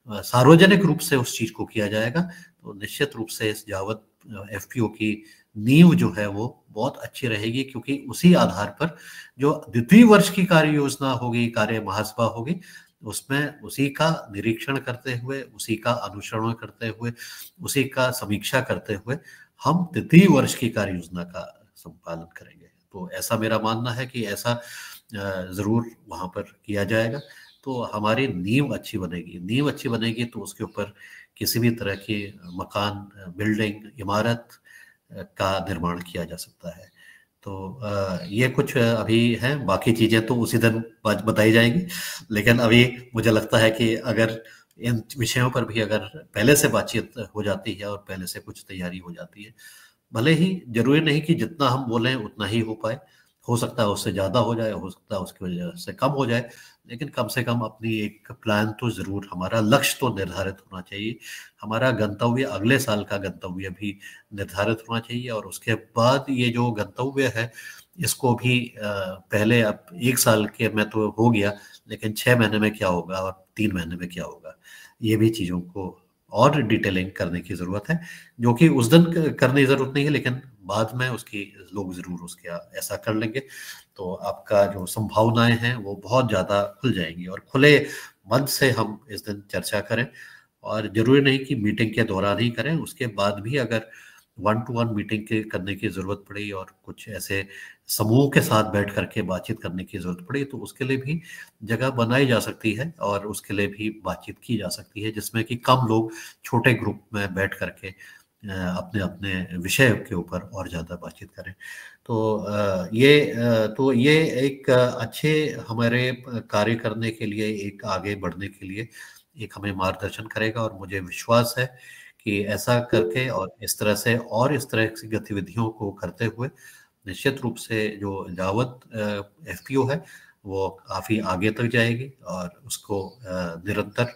सार्वजनिक रूप से उस चीज को किया जाएगा। तो निश्चित रूप से इस जावत एफपीओ की नींव जो है वो बहुत अच्छी रहेगी, क्योंकि उसी आधार पर जो द्वितीय वर्ष की कार्य योजना होगी, कार्य महासभा होगी, उसमें उसी का निरीक्षण करते हुए, उसी का अनुसरण करते हुए, उसी का समीक्षा करते हुए हम द्वितीय वर्ष की कार्य योजना का संपादन करेंगे। तो ऐसा मेरा मानना है कि ऐसा जरूर वहां पर किया जाएगा तो हमारी नींव अच्छी बनेगी। नींव अच्छी बनेगी तो उसके ऊपर किसी भी तरह की मकान, बिल्डिंग, इमारत का निर्माण किया जा सकता है। तो ये कुछ अभी है, बाकी चीजें तो उसी दिन बताई जाएंगी। लेकिन अभी मुझे लगता है कि अगर इन विषयों पर भी अगर पहले से बातचीत हो जाती है और पहले से कुछ तैयारी हो जाती है, भले ही जरूरी नहीं कि जितना हम बोलें उतना ही हो पाए, हो सकता है उससे ज्यादा हो जाए, हो सकता है उसकी वजह से कम हो जाए, लेकिन कम से कम अपनी एक प्लान तो जरूर, हमारा लक्ष्य तो निर्धारित होना चाहिए, हमारा गंतव्य, अगले साल का गंतव्य भी निर्धारित होना चाहिए। और उसके बाद ये जो गंतव्य है इसको भी पहले, अब 1 साल के में तो हो गया, लेकिन 6 महीने में क्या होगा और 3 महीने में क्या होगा, ये भी चीजों को और डिटेलिंग करने की जरूरत है, जो कि उस दिन करने की जरूरत नहीं है, लेकिन बाद में उसकी लोग जरूर उसके ऐसा कर लेंगे तो आपका जो संभावनाएं हैं वो बहुत ज्यादा खुल जाएंगी। और खुले मन से हम इस दिन चर्चा करें, और जरूरी नहीं कि मीटिंग के दौरान ही करें, उसके बाद भी अगर 1-to-1 मीटिंग करने की जरूरत पड़ी और कुछ ऐसे समूह के साथ बैठ करके बातचीत करने की जरूरत पड़ी तो उसके लिए भी जगह बनाई जा सकती है और उसके लिए भी बातचीत की जा सकती है, जिसमें कि कम लोग छोटे ग्रुप में बैठ करके अपने अपने विषय के ऊपर और ज़्यादा बातचीत करें। तो ये एक अच्छे हमारे कार्य करने के लिए, एक आगे बढ़ने के लिए एक हमें मार्गदर्शन करेगा। और मुझे विश्वास है कि ऐसा करके और इस तरह से और इस तरह की गतिविधियों को करते हुए निश्चित रूप से जो जावत एफपीओ है वो काफ़ी आगे तक जाएगी और उसको निरंतर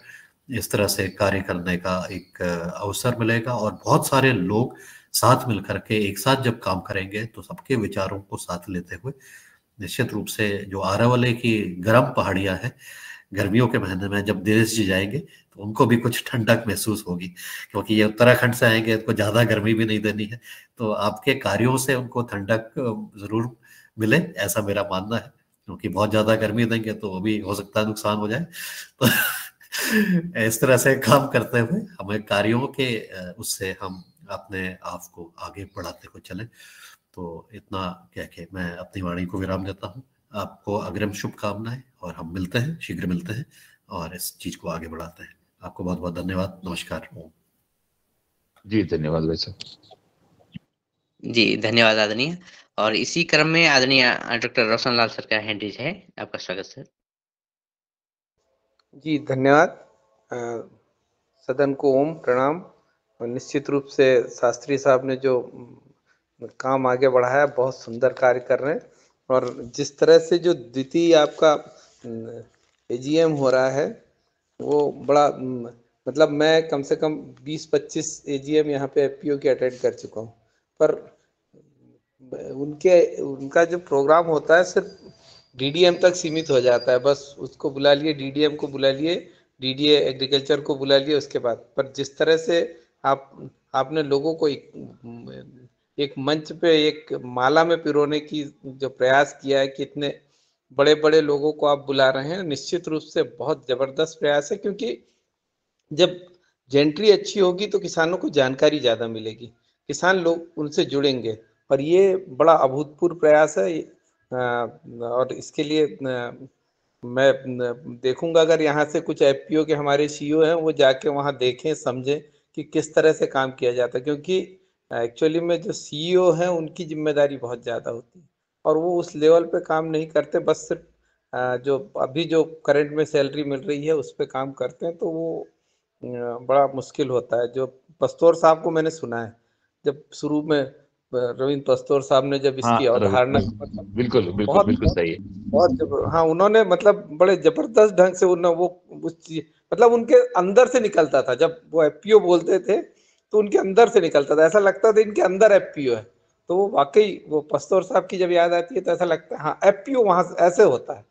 इस तरह से कार्य करने का एक अवसर मिलेगा। और बहुत सारे लोग साथ मिलकर के एक साथ जब काम करेंगे तो सबके विचारों को साथ लेते हुए निश्चित रूप से जो आरावली की गर्म पहाड़ियां हैं, गर्मियों के महीने में जब दिनेश जी जाएंगे तो उनको भी कुछ ठंडक महसूस होगी, क्योंकि ये उत्तराखंड से आएंगे, उनको ज़्यादा गर्मी भी नहीं देनी है, तो आपके कार्यों से उनको ठंडक जरूर मिले, ऐसा मेरा मानना है। क्योंकि बहुत ज़्यादा गर्मी देंगे तो वो भी हो सकता है नुकसान हो जाए। तो इस तरह से काम करते हुए हमें कार्यों के उससे हम अपने आप को आगे बढ़ाते हुए चलें। तो इतना कह के मैं अपनी वाणी को विराम देता हूँ। आपको अग्रिम शुभकामनाएं, और हम मिलते हैं, शीघ्र मिलते हैं और इस चीज को आगे बढ़ाते हैं। आपको बहुत बहुत धन्यवाद। नमस्कार। जी धन्यवाद भाई साहब। जी धन्यवाद आदरणीय। और इसी क्रम में आदरणीय डॉक्टर रोशन लाल सर का हैंड रेज है, आपका स्वागत सर। जी धन्यवाद। सदन को ओम प्रणाम। और निश्चित रूप से शास्त्री साहब ने जो काम आगे बढ़ाया, बहुत सुंदर कार्य कर रहे हैं। और जिस तरह से जो द्वितीय आपका एजीएम हो रहा है वो बड़ा मतलब मैं कम से कम 20-25 एजीएम यहाँ पे एफपीओ के अटेंड कर चुका हूँ, पर उनका जो प्रोग्राम होता है सिर्फ डीडीएम तक सीमित हो जाता है। बस उसको बुला लिए, डीडीएम को बुला लिए, डीडीए एग्रीकल्चर को बुला लिए उसके बाद। पर जिस तरह से आपने लोगों को एक मंच पे एक माला में पिरोने की जो प्रयास किया है कि इतने बड़े बड़े लोगों को आप बुला रहे हैं, निश्चित रूप से बहुत जबरदस्त प्रयास है। क्योंकि जब जेंट्री अच्छी होगी तो किसानों को जानकारी ज्यादा मिलेगी, किसान लोग उनसे जुड़ेंगे, और ये बड़ा अभूतपूर्व प्रयास है। और इसके लिए मैं देखूंगा अगर यहाँ से कुछ एफपीओ के हमारे सीईओ हैं वो जाके वहाँ देखें, समझें कि किस तरह से काम किया जाता है। क्योंकि एक्चुअली में जो सीईओ हैं उनकी जिम्मेदारी बहुत ज़्यादा होती है और वो उस लेवल पे काम नहीं करते, बस सिर्फ जो अभी जो करंट में सैलरी मिल रही है उस पर काम करते हैं। तो वो बड़ा मुश्किल होता है। जो पस्तौर साहब को मैंने सुना है, जब शुरू में रविंद्र पस्तौर साहब ने जब हाँ इसकी अवधारणा बिल्कुल बिल्कुल बहुत बिल्कुल सही है। हाँ उन्होंने मतलब बड़े जबरदस्त ढंग से वो उस चीज मतलब उनके अंदर से निकलता था। जब वो एफपीओ बोलते थे तो उनके अंदर से निकलता था, ऐसा लगता था इनके अंदर एफपीओ है। तो वो वाकई वो पस्तौर साहब की जब याद आती है तो ऐसा लगता है हाँ एफपीओ वहां ऐसे होता है।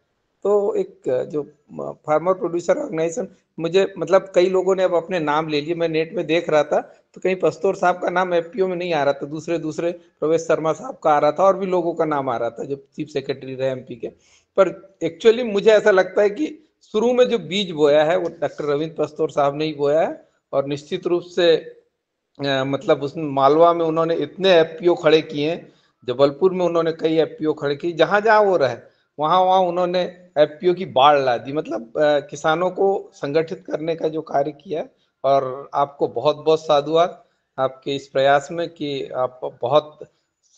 तो एक जो फार्मर प्रोड्यूसर ऑर्गेनाइजेशन, मुझे मतलब कई लोगों ने अब अपने नाम ले लिए। मैं नेट में देख रहा था तो कहीं पस्तौर साहब का नाम एफपीओ में नहीं आ रहा था, दूसरे दूसरे प्रवेश शर्मा साहब का आ रहा था और भी लोगों का नाम आ रहा था जो चीफ सेक्रेटरी रहे एमपी के। पर एक्चुअली मुझे ऐसा लगता है कि शुरू में जो बीज बोया है वो डॉक्टर रविंद्र पस्तौर साहब ने ही बोया है। और निश्चित रूप से मतलब उसमें मालवा में उन्होंने इतने एफपीओ खड़े किए हैं, जबलपुर में उन्होंने कई एफपीओ खड़े किए, जहां जहां वो रहे वहां वहां उन्होंने एफपीओ की बाढ़ ला दी। मतलब किसानों को संगठित करने का जो कार्य किया। और आपको बहुत बहुत साधुवाद आपके इस प्रयास में कि आप बहुत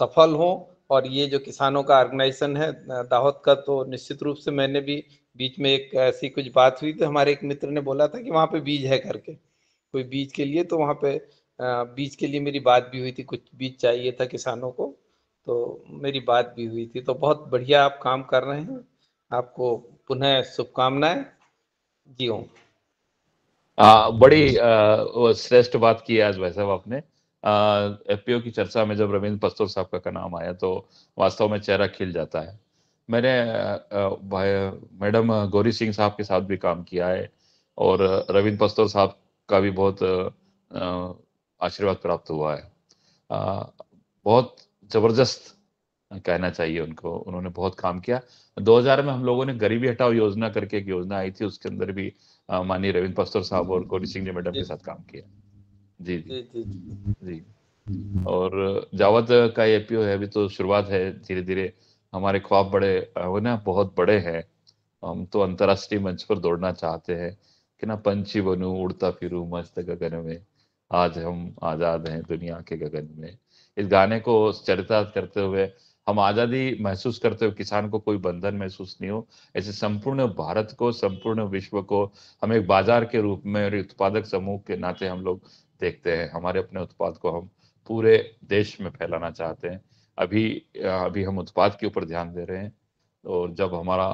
सफल हों। और ये जो किसानों का ऑर्गेनाइजेशन है दाहोद का, तो निश्चित रूप से मैंने भी बीच में एक ऐसी कुछ बात हुई तो हमारे एक मित्र ने बोला था कि वहाँ पे बीज है करके, कोई बीज के लिए। तो वहाँ पे बीज के लिए मेरी बात भी हुई थी, कुछ बीज चाहिए था किसानों को, तो मेरी बात भी हुई थी। तो बहुत बढ़िया आप काम कर रहे हैं, आपको पुनः शुभकामनाएं। जी हूँ। बड़ी वो श्रेष्ठ बात की है आज भाई साहब आपने। एफपीओ की चर्चा में जब रविंद्र पस्तौर साहब का नाम आया तो वास्तव में चेहरा खिल जाता है। मैंने मैडम गौरी सिंह साहब के साथ भी काम किया है और रविंद्र पस्तौर साहब का भी बहुत आशीर्वाद प्राप्त हुआ है। बहुत जबरदस्त कहना चाहिए उनको, उन्होंने बहुत काम किया। 2000 में हम लोगों ने गरीबी हटाओ योजना करके एक योजना आई थी, उसके अंदर भी माननीय रविंद्र पस्तौर साहब और गौरी सिंह जी मैडम के साथ काम किया। जी जी जी। और जावद का एपीओ है, अभी तो शुरुआत है, धीरे धीरे हमारे ख्वाब बड़े वो ना बहुत बड़े हैं। हम तो अंतर्राष्ट्रीय मंच पर दौड़ना चाहते हैं कि ना पंछी बनूं उड़ता फिरूं मस्त गगन में, आज हम आजाद हैं दुनिया के गगन में। इस गाने को चरितार्थ करते हुए हम आजादी महसूस करते हुए, किसान को कोई बंधन महसूस नहीं हो, ऐसे संपूर्ण भारत को, संपूर्ण विश्व को हम एक बाजार के रूप में और उत्पादक समूह के नाते हम लोग देखते हैं। हमारे अपने उत्पाद को हम पूरे देश में फैलाना चाहते हैं। अभी हम उत्पाद के ऊपर ध्यान दे रहे हैं, और जब हमारा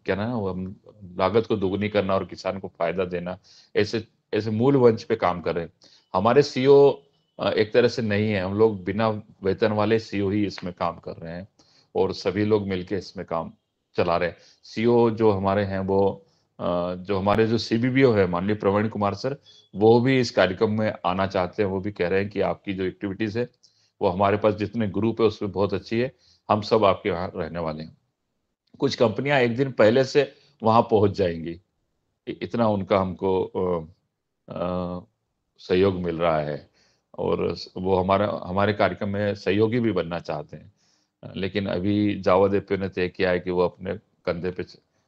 क्या ना वो हम लागत को दुगनी करना और किसान को फायदा देना, ऐसे ऐसे मूल वंश पे काम कर रहे हैं। हमारे सीईओ एक तरह से नहीं है, हम लोग बिना वेतन वाले सीईओ ही इसमें काम कर रहे हैं और सभी लोग मिलके इसमें काम चला रहे हैं। सीईओ जो हमारे हैं वो जो हमारे जो सीबीबीओ है माननीय प्रवीण कुमार सर, वो भी इस कार्यक्रम में आना चाहते हैं। वो भी कह रहे हैं कि आपकी जो एक्टिविटीज है वो हमारे पास जितने ग्रुप है उसमें बहुत अच्छी है, हम सब आपके यहाँ रहने वाले हैं। कुछ कंपनियां एक दिन पहले से वहां पहुंच जाएंगी, इतना उनका हमको सहयोग मिल रहा है। और वो हमारे कार्यक्रम में सहयोगी भी बनना चाहते हैं, लेकिन अभी जावद एपीओ ने तय किया है कि वो अपने कंधे पे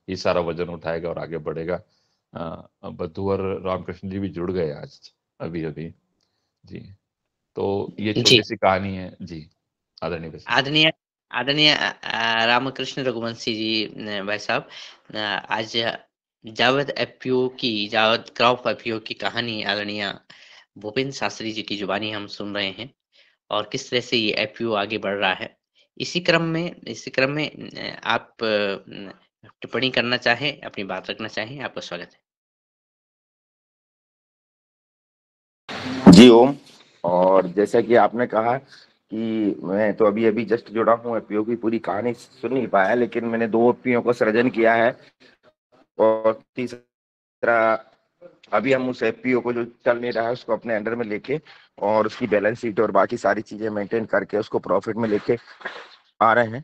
ही सारा वजन उठाएगा और आगे बढ़ेगा। बद्दू और रामकृष्ण जी भी जुड़ गए आज अभी अभी जी। तो ये जी छोटी सी कहानी है जी। आदरणीय भाई साहब। आदरणीय आदरणीय रामकृष्ण रघुवंशी जी भाई साहब, आज जावद क्रॉप एफपीओ की कहानी आदरणीय भूपेंद्र शास्त्री जी की जुबानी हम सुन रहे हैं और किस तरह से ये एफपीओ आगे बढ़ रहा है। इसी क्रम में आप टिप्पणी करना चाहें, अपनी बात रखना चाहें, आपका स्वागत है। जी ओम। और जैसा कि आपने कहा कि मैं तो अभी अभी जस्ट जुड़ा हूँ, एफपीओ की पूरी कहानी सुन नहीं पाया, लेकिन मैंने 2 एफपीओ का सृजन किया है और तीसरा अभी हम उस एफपीओ को जो चल नहीं रहा है उसको अपने अंडर में लेके और उसकी बैलेंस शीट और बाकी सारी चीजें मेंटेन करके उसको प्रॉफिट में लेके आ रहे हैं।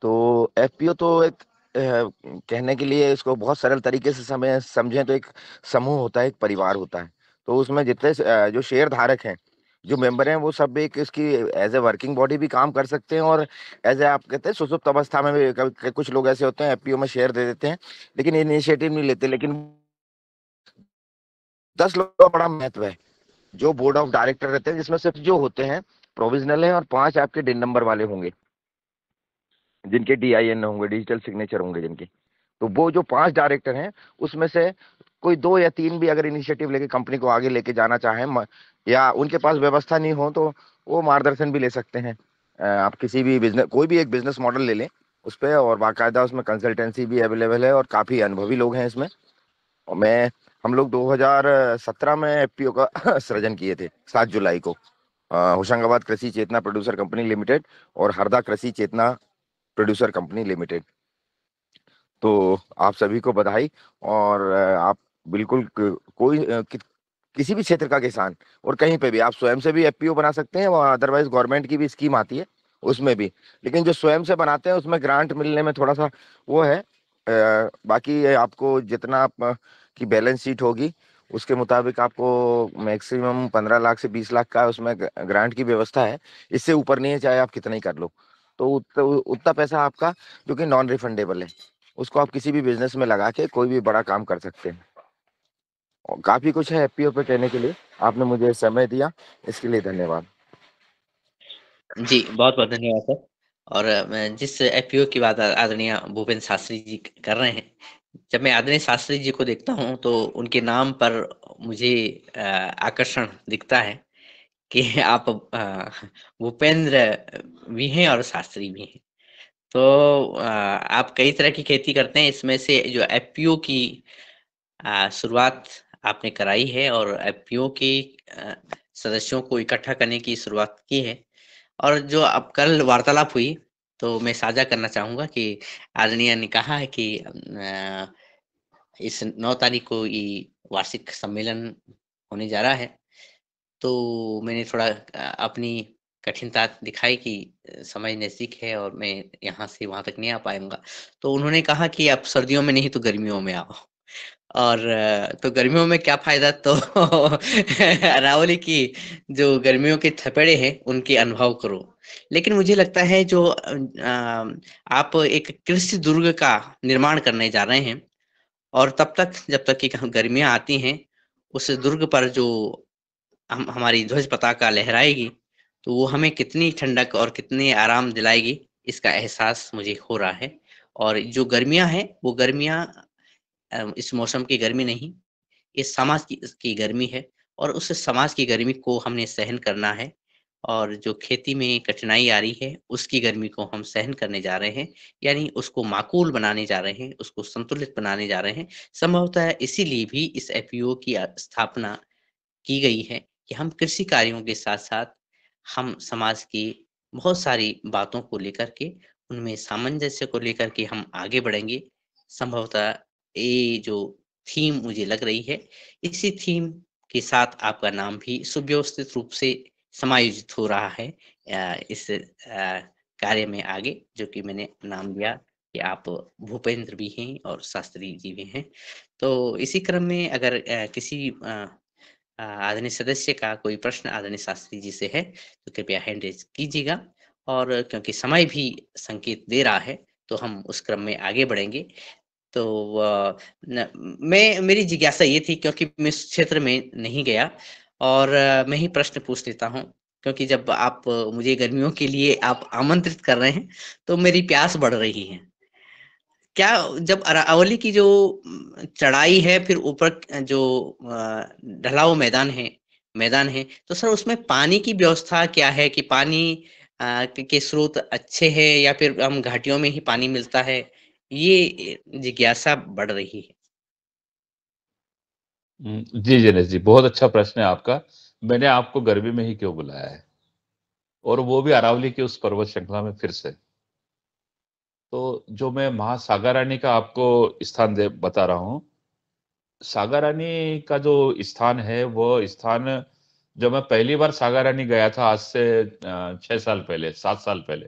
तो एफपीओ तो एक कहने के लिए इसको बहुत सरल तरीके से समझें तो एक समूह होता है, एक परिवार होता है। तो उसमें जितने जो शेयर धारक हैं, जो मेंबर हैं, वो सब एक इसकी एज ए वर्किंग बॉडी भी काम कर सकते हैं और एज ए आप कहते हैं सुसुप्त अवस्था में भी कुछ लोग ऐसे होते हैं एफपीओ में शेयर दे देते हैं लेकिन इनिशिएटिव नहीं लेते। लेकिन 10 लोगों का बड़ा महत्व है। जो बोर्ड ऑफ डायरेक्टर रहते हैं जिसमें सिर्फ जो होते हैं प्रोविजनल है और 5 आपके डिन नंबर वाले होंगे, जिनके DIN होंगे, डिजिटल सिग्नेचर होंगे जिनके। तो वो जो 5 डायरेक्टर हैं उसमें से कोई 2 या 3 भी अगर इनिशिएटिव लेके कंपनी को आगे लेके जाना चाहें या उनके पास व्यवस्था नहीं हो तो वो मार्गदर्शन भी ले सकते हैं। आप किसी भी बिजनेस, कोई भी एक बिजनेस मॉडल ले लें उस पर, और बाकायदा उसमें कंसल्टेंसी भी अवेलेबल है और काफी अनुभवी लोग हैं इसमें। और हम लोग 2017 में एफपीओ का सृजन किए थे 7 जुलाई को, होशंगाबाद कृषि चेतना प्रोड्यूसर कंपनी लिमिटेड और हरदा कृषि चेतना प्रोड्यूसर कंपनी लिमिटेड। तो आप सभी को बधाई। और आप बिल्कुल किसी भी क्षेत्र का किसान और कहीं पे भी आप स्वयं से भी एफपीओ बना सकते हैं, और अदरवाइज गवर्नमेंट की भी स्कीम आती है उसमें भी। लेकिन जो स्वयं से बनाते हैं उसमें ग्रांट मिलने में थोड़ा सा वो है। बाकी आपको जितना आप की बैलेंस शीट होगी उसके मुताबिक आपको मैक्सिमम 15 लाख से 20 लाख का उसमें ग्रांट की व्यवस्था है। इससे ऊपर नहीं है, चाहे आप कितना ही कर लो। तो उतना पैसा आपका जो कि नॉन रिफंडेबल है, उसको आप किसी भी बिजनेस में लगा के कोई भी बड़ा काम कर सकते हैं। और काफी कुछ है एफपीओ पे कहने के लिए, आपने मुझे समय दिया इसके लिए धन्यवाद। जी बहुत बहुत धन्यवाद सर। और जिस एफपीओ की बात आदरणीय भूपेंद्र शास्त्री जी कर रहे हैं, जब मैं आदरणीय शास्त्री जी को देखता हूं तो उनके नाम पर मुझे आकर्षण दिखता है कि आप भूपेंद्र भी हैं और शास्त्री भी हैं। तो आप कई तरह की खेती करते हैं, इसमें से जो एफपीओ की शुरुआत आपने कराई है और एफपीओ के सदस्यों को इकट्ठा करने की शुरुआत की है। और जो अब कल वार्तालाप हुई तो मैं साझा करना चाहूंगा कि आदरणीय ने कहा है कि इस 9 तारीख को ये वार्षिक सम्मेलन होने जा रहा है। तो मैंने थोड़ा अपनी कठिनता दिखाई कि समय नज़दीक है और मैं यहाँ से वहाँ तक नहीं आ पाऊँगा। तो उन्होंने कहा कि आप सर्दियों में नहीं तो गर्मियों में आओ। और तो गर्मियों में क्या फ़ायदा, तो अरावली की जो गर्मियों के थपेड़े हैं उनके अनुभव करो। लेकिन मुझे लगता है जो आप एक कृषि दुर्ग का निर्माण करने जा रहे हैं और तब तक जब तक कि गर्मियाँ आती हैं, उस दुर्ग पर जो हमारी ध्वज पताका लहराएगी, तो वो हमें कितनी ठंडक और कितनी आराम दिलाएगी, इसका एहसास मुझे हो रहा है। और जो गर्मियाँ हैं, वो गर्मियाँ इस मौसम की गर्मी नहीं, इस समाज की गर्मी है और उस समाज की गर्मी को हमने सहन करना है। और जो खेती में कठिनाई आ रही है, उसकी गर्मी को हम सहन करने जा रहे हैं, यानी उसको माकूल बनाने जा रहे हैं, उसको संतुलित बनाने जा रहे हैं। संभवतः इसीलिए भी इस एफपीओ की स्थापना की गई है कि हम कृषि कार्यों के साथ-साथ हम समाज की बहुत सारी बातों को लेकर के, उनमें सामंजस्य को लेकर के हम आगे बढ़ेंगे। संभवतः ये जो थीम मुझे लग रही है, इसी थीम के साथ आपका नाम भी सुव्यवस्थित रूप से समायोजित हो रहा है इस कार्य में आगे, जो कि मैंने नाम दिया कि आप भूपेंद्र भी हैं और शास्त्री जी भी हैं। तो इसी क्रम में अगर किसी आदरणीय सदस्य का कोई प्रश्न आदरणीय शास्त्री जी से है, तो कृपया हैंड रेज़ कीजिएगा और क्योंकि समय भी संकेत दे रहा है, तो हम उस क्रम में आगे बढ़ेंगे। तो मेरी जिज्ञासा ये थी क्योंकि मैं इस क्षेत्र में नहीं गया और मैं ही प्रश्न पूछ लेता हूँ क्योंकि जब आप मुझे गर्मियों के लिए आप आमंत्रित कर रहे हैं, तो मेरी प्यास बढ़ रही है। क्या जब अरावली की जो चढ़ाई है फिर ऊपर जो ढलाऊ मैदान है, तो सर उसमें पानी की व्यवस्था क्या है कि पानी के स्रोत अच्छे हैं या फिर हम घाटियों में ही पानी मिलता है? ये जिज्ञासा बढ़ रही है। जी, दिनेश जी, बहुत अच्छा प्रश्न है आपका। मैंने आपको गर्मी में ही क्यों बुलाया है और वो भी अरावली की उस पर्वत श्रृंखला में फिर से। तो जो मैं माँ सागारानी का आपको स्थान बता रहा हूँ, सागारानी का जो स्थान है, वो स्थान जब मैं पहली बार सागारानी गया था आज से 6 साल पहले, 7 साल पहले,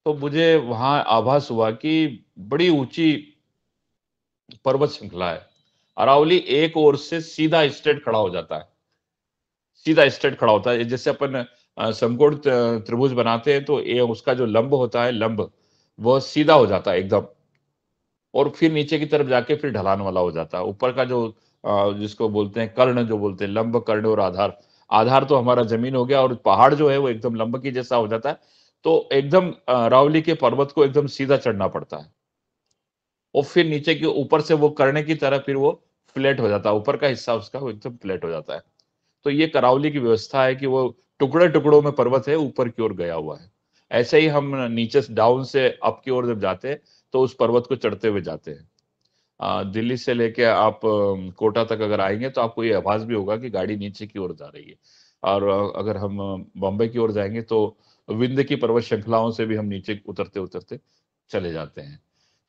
तो मुझे वहाँ आभास हुआ कि बड़ी ऊँची पर्वत श्रृंखला है। अरावली एक ओर से सीधा स्ट्रेट खड़ा हो जाता है। सीधा स्ट्रेट खड़ा होता है। जैसे अपन समकोण त्रिभुज बनाते हैं तो ये उसका जो लंब होता है, लंब, वह सीधा हो जाता है एकदम और फिर नीचे की तरफ जाके फिर ढलान वाला हो जाता है। ऊपर का जो जिसको बोलते हैं कर्ण, जो बोलते हैं लंब, कर्ण और आधार। आधार तो हमारा जमीन हो गया और पहाड़ जो है वो एकदम लंब की जैसा हो जाता है। तो एकदम अरावली के पर्वत को एकदम सीधा चढ़ना पड़ता है और फिर नीचे के ऊपर से वो कर्ण की तरह फिर वो फ्लैट हो जाता है। ऊपर का हिस्सा उसका वो एकदम फ्लैट हो जाता है। तो ये करावली की व्यवस्था है कि वो टुकड़े-टुकड़ों में पर्वत है, ऊपर की ओर गया हुआ है। ऐसे ही हम नीचे से डाउन से अप की ओर जब जाते हैं, तो उस पर्वत को चढ़ते हुए जाते हैं। दिल्ली से लेके आप कोटा तक अगर आएँगे तो आपको ये आभास भी होगा कि गाड़ी नीचे की ओर जा रही है। और अगर हम बॉम्बे की ओर जाएँगे तो विंध्य की पर्वत श्रृंखलाओं से भी हम नीचे उतरते-उतरते चले जाते हैं।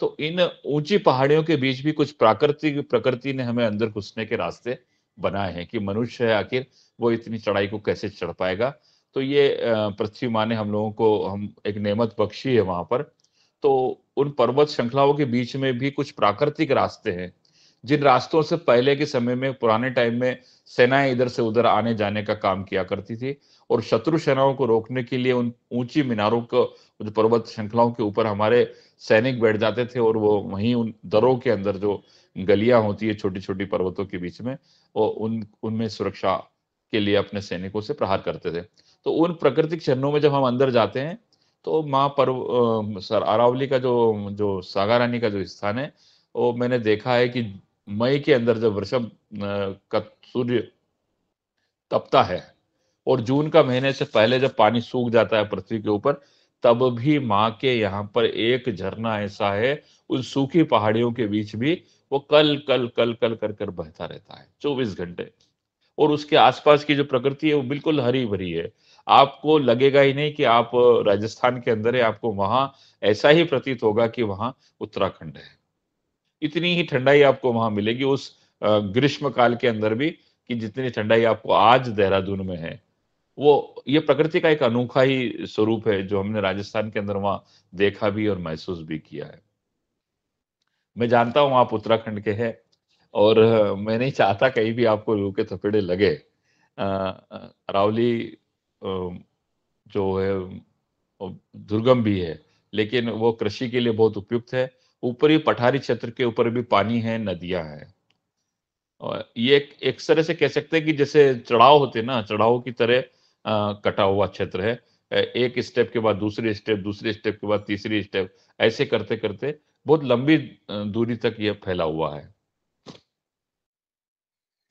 तो इन ऊँची पहाड़ियों के बीच भी कुछ प्रकृति ने हमें अंदर घुसने के रास्ते बनाए हैं कि मनुष्य है आखिर वो इतनी चढ़ाई को कैसे चढ़ पाएगा। तो ये पृथ्वी माँ ने हम लोगों को हम एक नेमत बख्शी है वहाँ पर। तो उन पर्वत श्रृंखलाओं के बीच में भी कुछ प्राकृतिक रास्ते हैं, जिन रास्तों से पहले के समय में पुराने टाइम में सेनाएँ इधर से उधर आने-जाने का काम किया करती थी और शत्रु सेनाओं को रोकने के लिए उन ऊँची मीनारों को, जो पर्वत श्रृंखलाओं के ऊपर हमारे सैनिक बैठ जाते थे और वो वहीं उन दर्रों के अंदर जो गलियाँ होती है छोटी-छोटी पर्वतों के बीच में, वो उनमें सुरक्षा के लिए अपने सैनिकों से प्रहार करते थे। तो उन प्राकृतिक चरणों में जब हम अंदर जाते हैं, तो सर अरावली का जो जो सागारानी का जो स्थान है, वो मैंने देखा है कि मई के अंदर जब वृषभ का सूर्य तपता है और जून का महीने से पहले जब पानी सूख जाता है पृथ्वी के ऊपर, तब भी माँ के यहाँ पर एक झरना ऐसा है, उन सूखी पहाड़ियों के बीच भी वो कल कर बहता रहता है 24 घंटे। और उसके आसपास की जो प्रकृति है वो बिल्कुल हरी-भरी है। आपको लगेगा ही नहीं कि आप राजस्थान के अंदर है, आपको वहाँ ऐसा ही प्रतीत होगा कि वहाँ उत्तराखंड है। इतनी ही ठंडाई आपको वहाँ मिलेगी उस ग्रीष्म काल के अंदर भी कि जितनी ठंडाई आपको आज देहरादून में है। वो ये प्रकृति का एक अनोखा ही स्वरूप है जो हमने राजस्थान के अंदर वहाँ देखा भी और महसूस भी किया है। मैं जानता हूँ आप उत्तराखंड के हैं और मैं नहीं चाहता कहीं भी आपको लू के थपेड़े लगे। अरावली जो है दुर्गम भी है, लेकिन वो कृषि के लिए बहुत उपयुक्त है। ऊपरी पठारी क्षेत्र के ऊपर भी पानी है, नदियाँ हैं। और ये एक तरह से कह सकते हैं कि जैसे चढ़ाव होते हैं ना, चढ़ाव की तरह कटा हुआ क्षेत्र है। एक स्टेप के बाद दूसरे स्टेप के बाद तीसरी स्टेप, ऐसे करते-करते बहुत लंबी दूरी तक ये फैला हुआ है।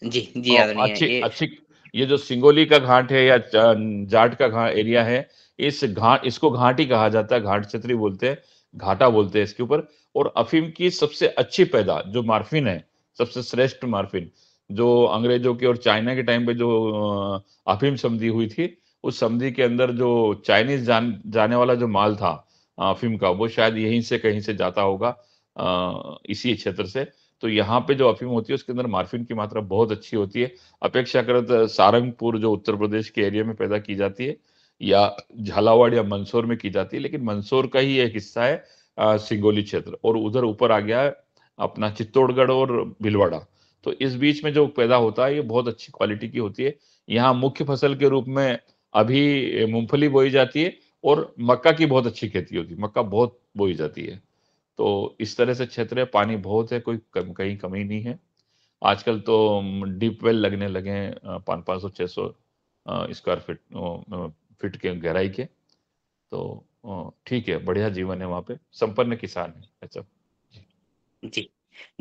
जी, और आदरणीय ये अच्छी ये जो सिंगोली का घाट है या जाट का एरिया है, इसको घाट ही कहा जाता है, घाट क्षेत्र ही बोलते हैं, घाटा बोलते हैं इसके ऊपर। और अफीम की सबसे अच्छी पैदा जो मार्फिन है, सबसे श्रेष्ठ मार्फिन, जो अंग्रेजों के और चाइना के टाइम पे जो अफीम संधि हुई थी, उस संधि के अंदर जो चाइनीज़ जाने वाला जो माल था अफीम का, वो शायद यहीं से कहीं से जाता होगा इसी क्षेत्र से। तो यहाँ पे जो अफीम होती है उसके अंदर मार्फिन की मात्रा बहुत अच्छी होती है। अपेक्षाकृत सारंगपुर जो उत्तर प्रदेश के एरिया में पैदा की जाती है या झालावाड़ या मंदसौर में की जाती है, लेकिन मंदसौर का ही एक हिस्सा है सिंगोली क्षेत्र, और उधर ऊपर आ गया है अपना चित्तौड़गढ़ और भीलवाड़ा। तो इस बीच में जो पैदा होता है ये बहुत अच्छी क्वालिटी की होती है। यहाँ मुख्य फसल के रूप में अभी मूंगफली बोई जाती है और मक्का की बहुत अच्छी खेती होती है, मक्का बहुत बोई जाती है। तो इस तरह से क्षेत्र है, पानी बहुत है, कोई कहीं कमी नहीं है। आजकल तो डीप वेल लगने लगे हैं 500 600 स्क्वायर फीट के गहराई के। तो ठीक है, बढ़िया जीवन है वहाँ पे, संपन्न किसान है ऐसा। जी,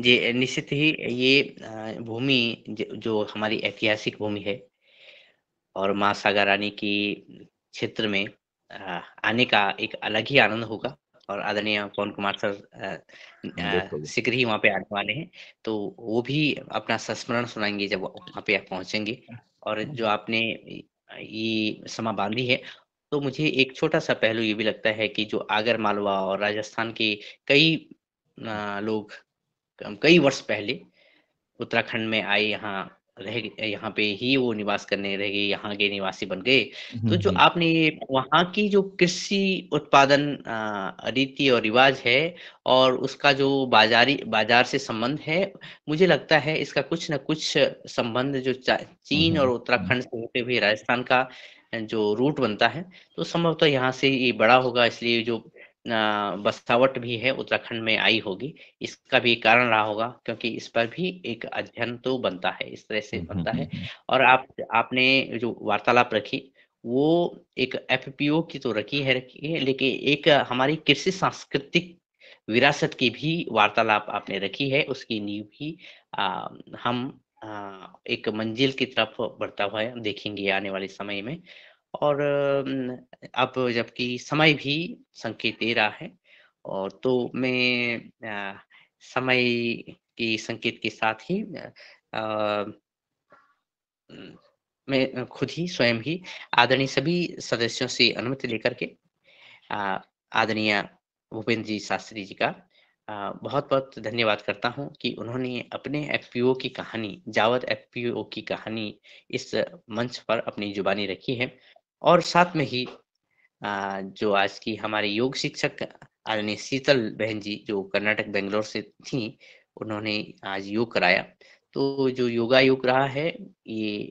जी, निश्चित ही ये भूमि जो हमारी ऐतिहासिक भूमि है और माँ सागा रानी की क्षेत्र में आने का एक अलग ही आनंद होगा। और आदरणीय पवन कुमार सर बिल्कुल। शीघ्र ही वहाँ पे आने वाले हैं, तो वो भी अपना संस्मरण सुनाएँगे जब वहाँ पे आप पहुँचेंगे। और जो आपने ये समा बाँधी है, तो मुझे एक छोटा-सा पहलू ये भी लगता है कि जो आगर मालवा और राजस्थान के कई लोग कई वर्ष पहले उत्तराखंड में आए, यहाँ यहाँ पे ही वो निवास करने लगे, यहाँ के निवासी बन गए। तो जो आपने ये वहाँ की जो कृषि उत्पादन रीति और रिवाज है और उसका जो बाज़ार से संबंध है, मुझे लगता है इसका कुछ न कुछ संबंध जो चीन और उत्तराखंड से होते हुए राजस्थान का जो रूट बनता है, तो संभवतः यहाँ से ये बड़ा होगा, इसलिए जो बसावट भी है उत्तराखंड में आई होगी। इसका भी कारण रहा होगा, क्योंकि इस पर भी एक अध्ययन तो बनता है, इस तरह से बनता है। और आपने जो वार्तालाप रखी, वो एक एफपीओ की तो रखी है, लेकिन एक हमारी कृषि सांस्कृतिक विरासत की भी वार्तालाप आपने रखी है, उसकी नींव भी हम एक मंजिल की तरफ बढ़ता हुआ देखेंगे आने वाले समय में। और अब जबकि समय भी संकेत दे रहा है, और तो मैं समय के संकेत के साथ ही मैं खुद ही स्वयं ही आदरणीय सभी सदस्यों से अनुमति लेकर के आदरणीय भूपेंद्र जी शास्त्री जी का बहुत-बहुत धन्यवाद करता हूं कि उन्होंने अपने एफपीओ की कहानी, जावद एफपीओ की कहानी इस मंच पर अपनी जुबानी रखी है। और साथ में ही जो आज की हमारे योग शिक्षक आदरणीय शीतल बहन जी, जो कर्नाटक बेंगलोर से थी, उन्होंने आज योग कराया। तो जो योगा योग रहा है, ये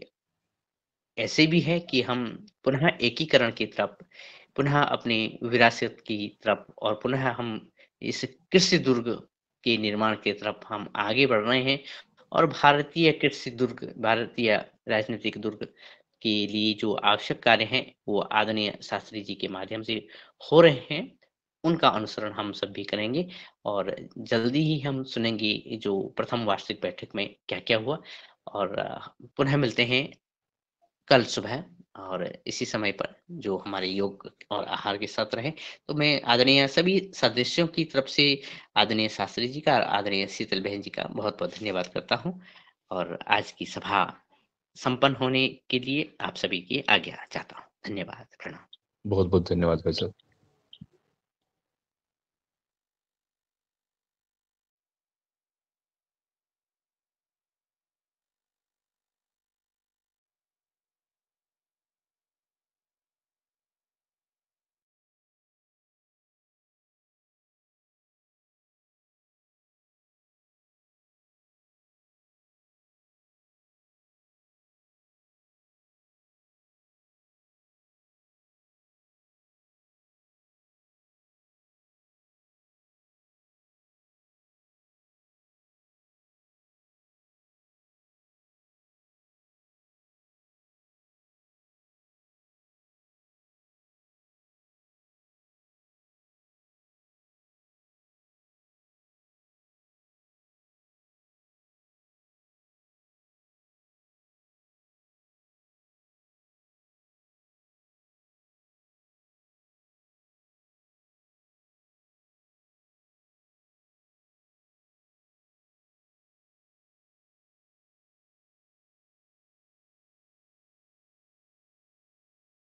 ऐसे भी है कि हम पुनः एकीकरण की तरफ, पुनः अपनी विरासत की तरफ और पुनः हम इस कृषि दुर्ग के निर्माण की तरफ हम आगे बढ़ रहे हैं। और भारतीय कृषि दुर्ग, भारतीय राजनीतिक दुर्ग के लिए जो आवश्यक कार्य हैं, वो आदरणीय शास्त्री जी के माध्यम से हो रहे हैं। उनका अनुसरण हम सब भी करेंगे और जल्दी ही हम सुनेंगे जो प्रथम वार्षिक बैठक में क्या-क्या हुआ। और पुनः मिलते हैं कल सुबह और इसी समय पर, जो हमारे योग और आहार के सत्र हैं। तो मैं आदरणीय सभी सदस्यों की तरफ से आदरणीय शास्त्री जी का और आदरणीय शीतल बहन जी का बहुत-बहुत धन्यवाद करता हूँ, और आज की सभा संपन्न होने के लिए आप सभी की आज्ञा चाहता हूँ। धन्यवाद, प्रणाम। बहुत बहुत धन्यवाद भाई साहब।